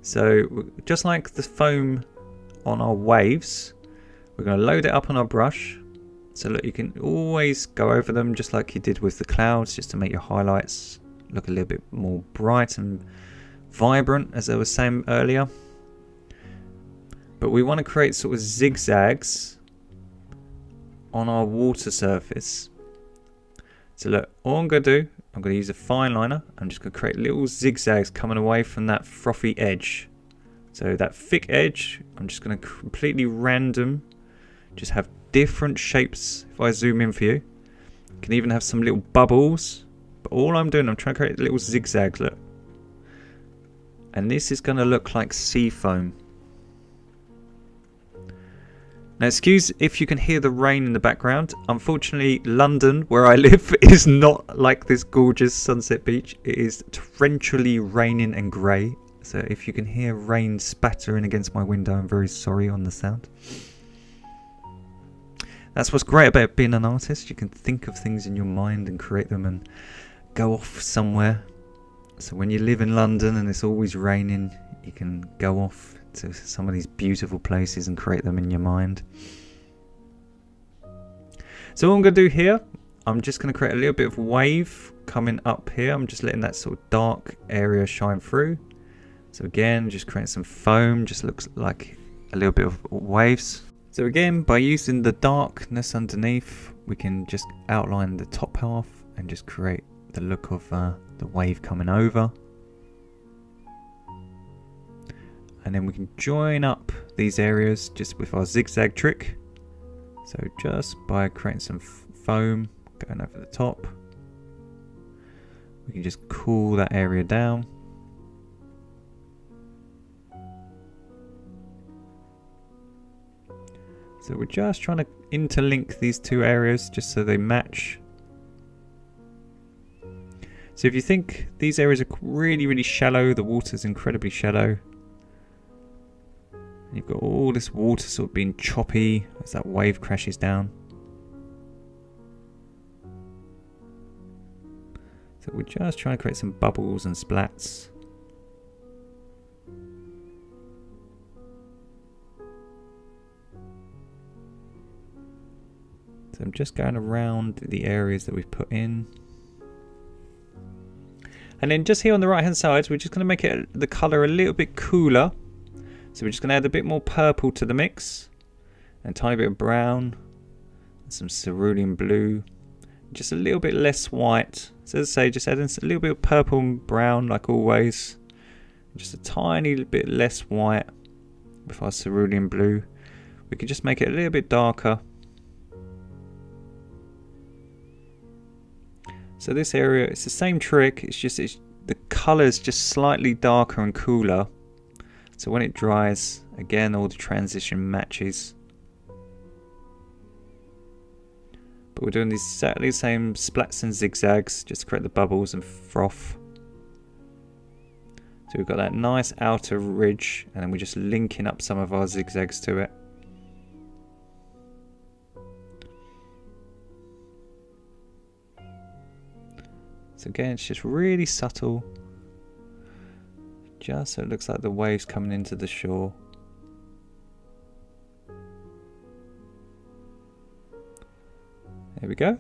So just like the foam on our waves, we're going to load it up on our brush. So look, you can always go over them just like you did with the clouds, just to make your highlights look a little bit more bright and vibrant, as I was saying earlier. But we want to create sort of zigzags on our water surface. So look, all I'm going to do, I'm going to use a fine liner. I'm just going to create little zigzags coming away from that frothy edge. So that thick edge, I'm just going to completely random, just have different shapes. If I zoom in for you, you can even have some little bubbles. But all I'm doing, I'm trying to create little zigzags, look. And this is going to look like sea foam. Now excuse if you can hear the rain in the background. Unfortunately, London, where I live, is not like this gorgeous sunset beach. It is torrentially raining and grey. So if you can hear rain spattering against my window, I'm very sorry on the sound. That's what's great about being an artist. You can think of things in your mind and create them and go off somewhere. So when you live in London and it's always raining, you can go off to some of these beautiful places and create them in your mind. So what I'm going to do here, I'm just going to create a little bit of wave coming up here. I'm just letting that sort of dark area shine through. So again, just creating some foam, just looks like a little bit of waves. So again, by using the darkness underneath, we can just outline the top half and just create the look of the wave coming over. And then we can join up these areas just with our zigzag trick. So just by creating some foam going over the top, we can just cool that area down. So we're just trying to interlink these two areas just so they match. So if you think these areas are really, really shallow, the water's incredibly shallow. You've got all this water sort of being choppy as that wave crashes down. So we're just trying to create some bubbles and splats. So I'm just going around the areas that we've put in. And then just here on the right hand side, we're just going to make it the colour a little bit cooler. So we're just going to add a bit more purple to the mix. And a tiny bit of brown. And some cerulean blue. Just a little bit less white. So as I say, just adding a little bit of purple and brown like always. Just a tiny bit less white with our cerulean blue. We could just make it a little bit darker. So this area, it's the same trick, the colour's just slightly darker and cooler. So when it dries, again all the transition matches. But we're doing these exactly the same splats and zigzags just to create the bubbles and froth. So we've got that nice outer ridge and then we're just linking up some of our zigzags to it. So again, it's just really subtle, just so it looks like the waves coming into the shore. There we go.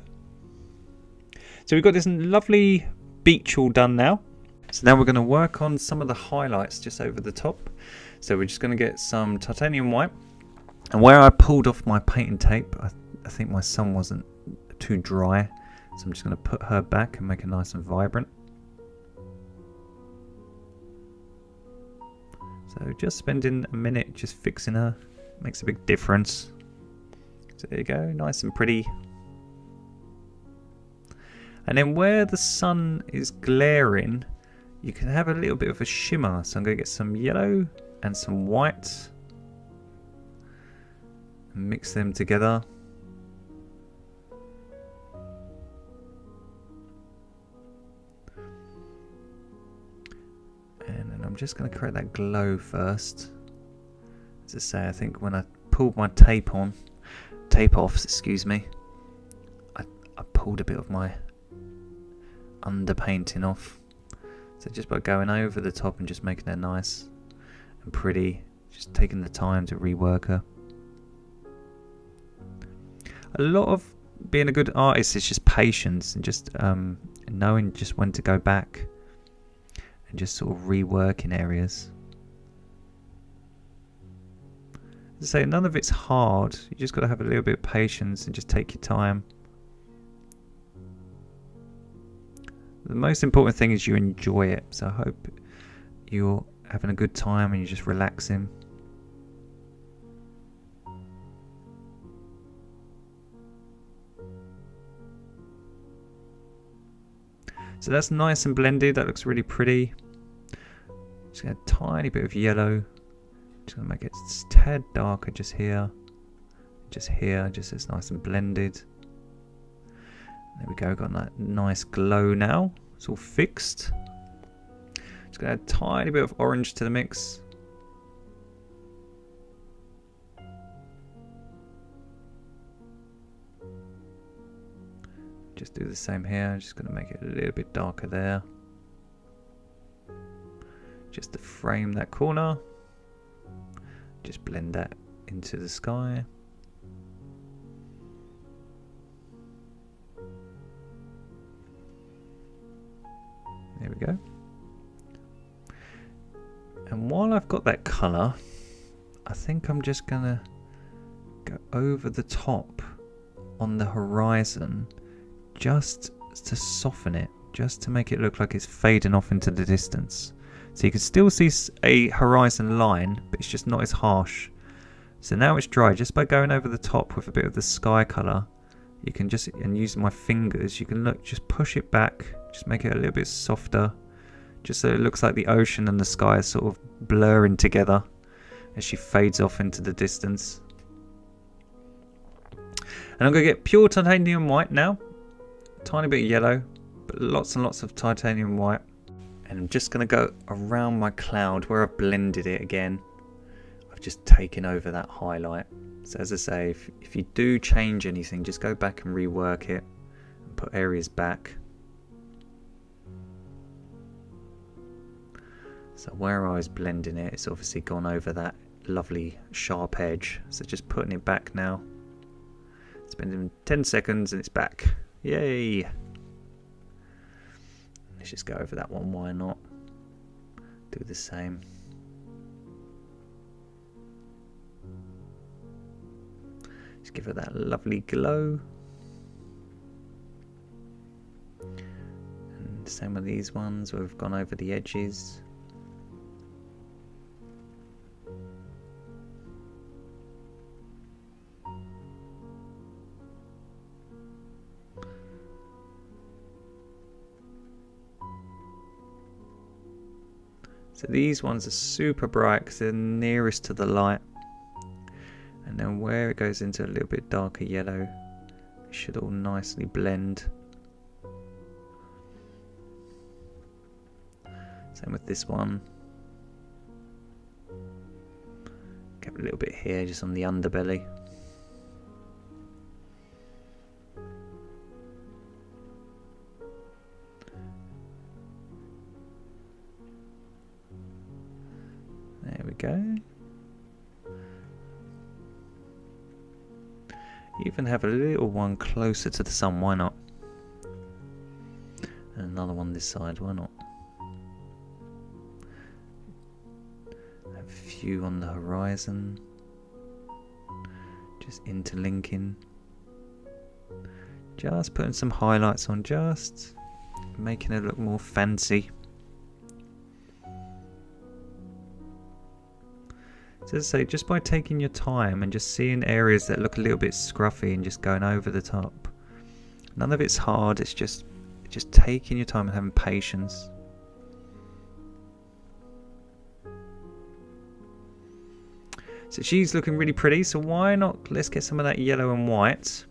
So we've got this lovely beach all done now. So now we're going to work on some of the highlights just over the top. So we're just going to get some titanium white. And where I pulled off my painting tape, I think my sun wasn't too dry. So I'm just going to put her back and make her nice and vibrant. So just spending a minute just fixing her makes a big difference. So there you go, nice and pretty. And then where the sun is glaring, you can have a little bit of a shimmer. So I'm going to get some yellow and some white and mix them together. I'm just going to create that glow first. As I say, I think when I pulled my tape off, excuse me, I pulled a bit of my underpainting off. So just by going over the top and just making her nice and pretty, just taking the time to rework her. A lot of being a good artist is just patience and just knowing just when to go back. And just sort of reworking areas. As I say, none of it's hard. You just got to have a little bit of patience and just take your time. The most important thing is you enjoy it. So I hope you're having a good time and you're just relaxing. So that's nice and blended, that looks really pretty. Just get a tiny bit of yellow. Just gonna make it a tad darker just here, just as nice and blended. There we go, got that nice glow now. It's all fixed. Just gonna add a tiny bit of orange to the mix. Just do the same here, I'm just going to make it a little bit darker there. Just to frame that corner. Just blend that into the sky. There we go. And while I've got that colour, I think I'm just going to go over the top on the horizon. Just to soften it, just to make it look like it's fading off into the distance. So you can still see a horizon line, but it's just not as harsh. So now it's dry. Just by going over the top with a bit of the sky colour, you can just, and using my fingers, you can look, just push it back, just make it a little bit softer, just so it looks like the ocean and the sky are sort of blurring together as she fades off into the distance. And I'm going to get pure titanium white now. Tiny bit of yellow, but lots and lots of titanium white. And I'm just going to go around my cloud where I've blended it again. I've just taken over that highlight. So as I say, if you do change anything, just go back and rework it and put areas back. So where I was blending it, it's obviously gone over that lovely sharp edge. So just putting it back now. Spending 10 seconds and it's back. Yay! Let's just go over that one, why not? Do the same. Just give it that lovely glow. And same with these ones where we've gone over the edges. So these ones are super bright because they're nearest to the light. And then where it goes into a little bit darker yellow, it should all nicely blend. Same with this one. Get a little bit here just on the underbelly. There we go. Even have a little one closer to the sun, why not? And another one this side, why not? Have a few on the horizon. Just interlinking. Just putting some highlights on, just making it look more fancy. So as I say, just by taking your time and just seeing areas that look a little bit scruffy and just going over the top. None of it's hard, it's just taking your time and having patience. So she's looking really pretty, so why not, let's get some of that yellow and white.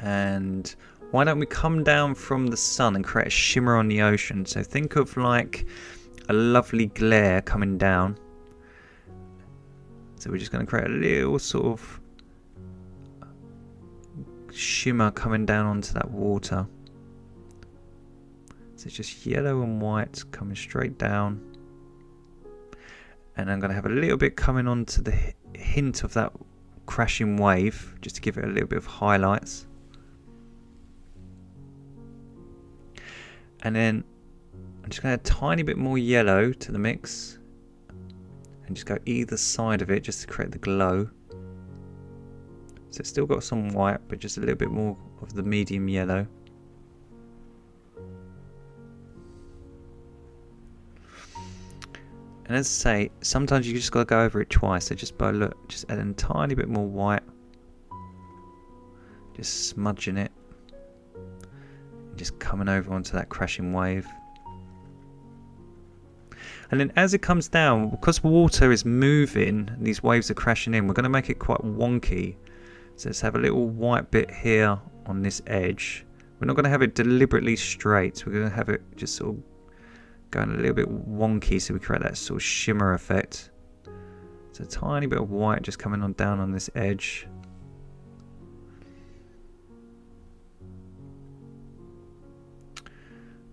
And why don't we come down from the sun and create a shimmer on the ocean. So think of like a lovely glare coming down. So we're just going to create a little sort of shimmer coming down onto that water. So it's just yellow and white coming straight down. And I'm going to have a little bit coming onto the hint of that crashing wave, just to give it a little bit of highlights. And then I'm just going to add a tiny bit more yellow to the mix. And just go either side of it just to create the glow. So it's still got some white, but just a little bit more of the medium yellow. And as I say, sometimes you just got to go over it twice. So just by look, just adding a tiny bit more white. Just smudging it. And just coming over onto that crashing wave. And then as it comes down, because water is moving and these waves are crashing in, we're going to make it quite wonky. So let's have a little white bit here on this edge. We're not going to have it deliberately straight. We're going to have it just sort of going a little bit wonky so we create that sort of shimmer effect. So a tiny bit of white just coming on down on this edge.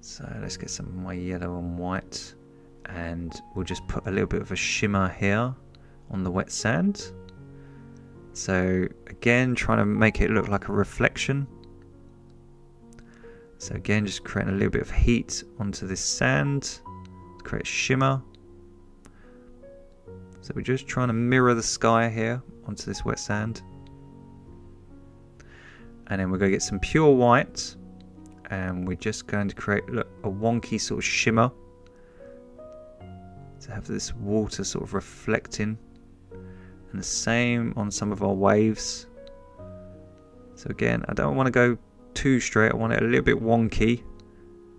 So let's get some of my yellow and white. And we'll just put a little bit of a shimmer here on the wet sand. So again, trying to make it look like a reflection. So again, just creating a little bit of heat onto this sand to create shimmer. So we're just trying to mirror the sky here onto this wet sand. And then we're going to get some pure white. And we're just going to create a wonky sort of shimmer. To have this water sort of reflecting, and the same on some of our waves. So again, I don't want to go too straight, I want it a little bit wonky,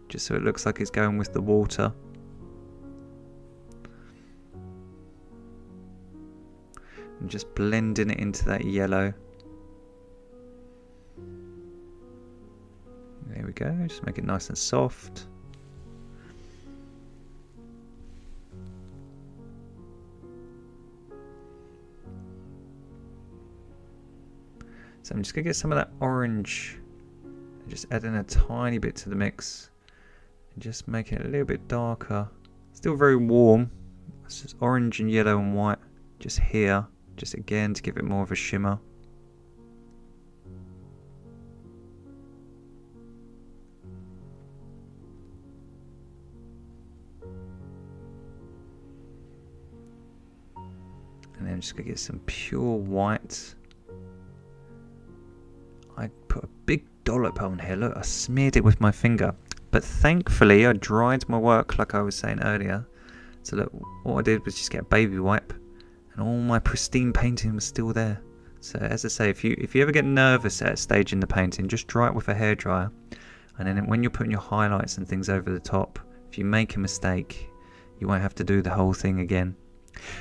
just so it looks like it's going with the water. And just blending it into that yellow. go, just make it nice and soft. So I'm just going to get some of that orange and just add in a tiny bit to the mix and just make it a little bit darker. Still very warm. It's just orange and yellow and white just here, just again to give it more of a shimmer. And then I'm just going to get some pure white. I put a big dollop on here. Look, I smeared it with my finger. But thankfully, I dried my work like I was saying earlier. So look, all I did was just get a baby wipe. And all my pristine painting was still there. So as I say, if you ever get nervous at a stage in the painting, just dry it with a hairdryer. And then when you're putting your highlights and things over the top, if you make a mistake, you won't have to do the whole thing again.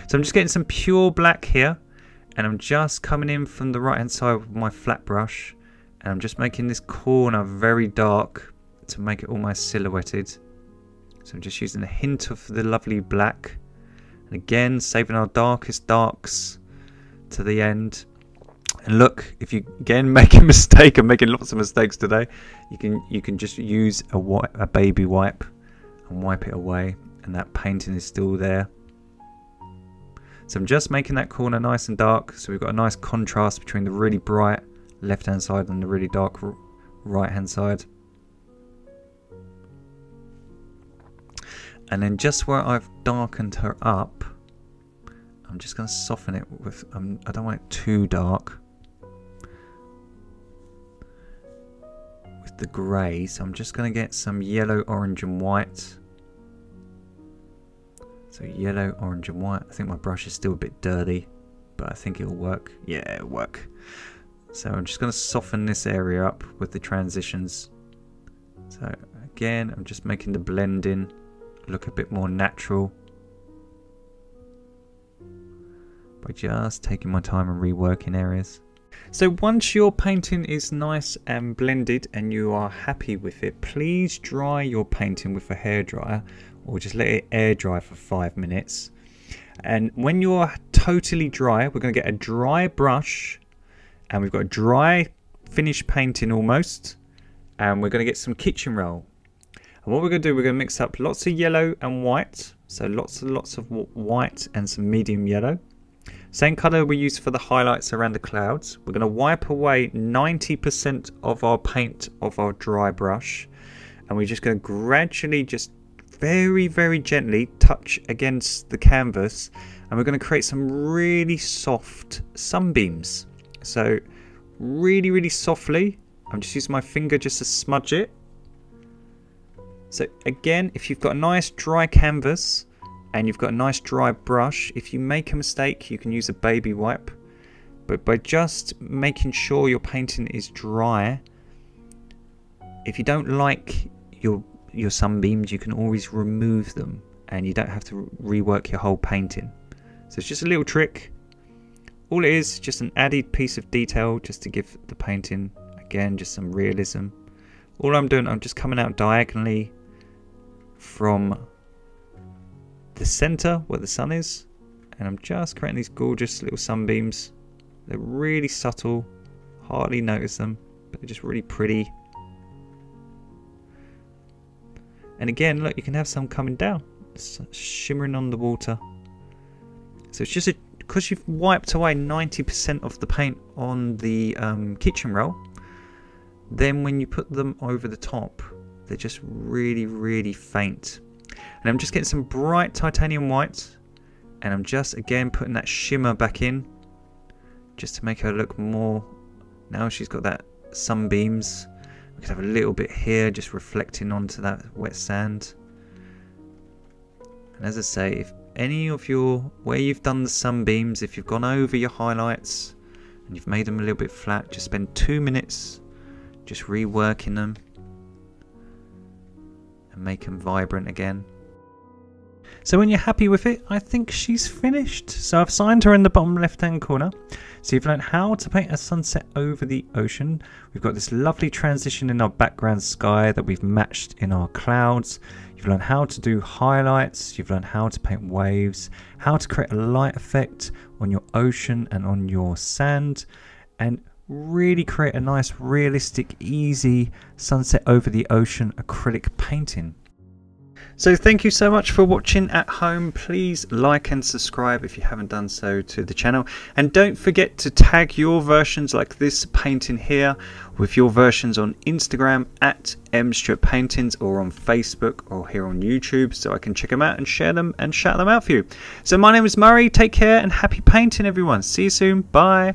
So I'm just getting some pure black here. And I'm just coming in from the right hand side with my flat brush. And I'm just making this corner very dark to make it almost silhouetted. So I'm just using a hint of the lovely black. And again, saving our darkest darks to the end. And look, if you again make a mistake, I'm making lots of mistakes today, you can just use a baby wipe and wipe it away. And that painting is still there. So I'm just making that corner nice and dark. So we've got a nice contrast between the really bright left hand side and the really dark right hand side. And then just where I've darkened her up, I'm just going to soften it with, I don't want it too dark with the grey. So I'm just going to get some yellow, orange and white. So yellow, orange and white. I think my brush is still a bit dirty, but I think it'll work. Yeah, it'll work. So I'm just going to soften this area up with the transitions. So again, I'm just making the blending look a bit more natural by just taking my time and reworking areas. So once your painting is nice and blended and you are happy with it, please dry your painting with a hairdryer or just let it air dry for 5 minutes. And when you're totally dry, we're going to get a dry brush and we've got a dry finished painting almost, and we're going to get some kitchen roll. And what we're going to do, we're going to mix up lots of yellow and white, so lots of white and some medium yellow. Same colour we use for the highlights around the clouds. We're going to wipe away 90% of our paint of our dry brush, and we're just going to gradually, just very, very gently touch against the canvas, and we're going to create some really soft sunbeams. So really, really softly, I'm just using my finger just to smudge it. So again, if you've got a nice dry canvas and you've got a nice dry brush, if you make a mistake, you can use a baby wipe. But by just making sure your painting is dry, if you don't like your sunbeams, you can always remove them and you don't have to rework your whole painting. So it's just a little trick. All it is, just an added piece of detail just to give the painting, again, just some realism. All I'm doing, I'm just coming out diagonally from the center where the sun is, and I'm just creating these gorgeous little sunbeams. They're really subtle, hardly notice them, but they're just really pretty. And again, look, you can have some coming down, it's shimmering on the water. So it's just because you've wiped away 90% of the paint on the kitchen roll, then when you put them over the top, they're just really, really faint. And I'm just getting some bright titanium white, and I'm just again putting that shimmer back in just to make her look more. Now she's got that sunbeams. We could have a little bit here just reflecting onto that wet sand. And as I say, if any of where you've done the sunbeams, if you've gone over your highlights and you've made them a little bit flat, just spend 2 minutes just reworking them and make them vibrant again. So when you're happy with it, I think she's finished. So I've signed her in the bottom left hand corner. So you've learned how to paint a sunset over the ocean. We've got this lovely transition in our background sky that we've matched in our clouds. You've learned how to do highlights. You've learned how to paint waves, how to create a light effect on your ocean and on your sand, and really create a nice, realistic, easy sunset over the ocean acrylic painting. So thank you so much for watching at home. Please like and subscribe if you haven't done so to the channel, and don't forget to tag your versions like this painting here with your versions on Instagram at mstuartpaintings, or on Facebook, or here on YouTube, so I can check them out and share them and shout them out for you. So my name is Murray. Take care and happy painting, everyone. See you soon. Bye.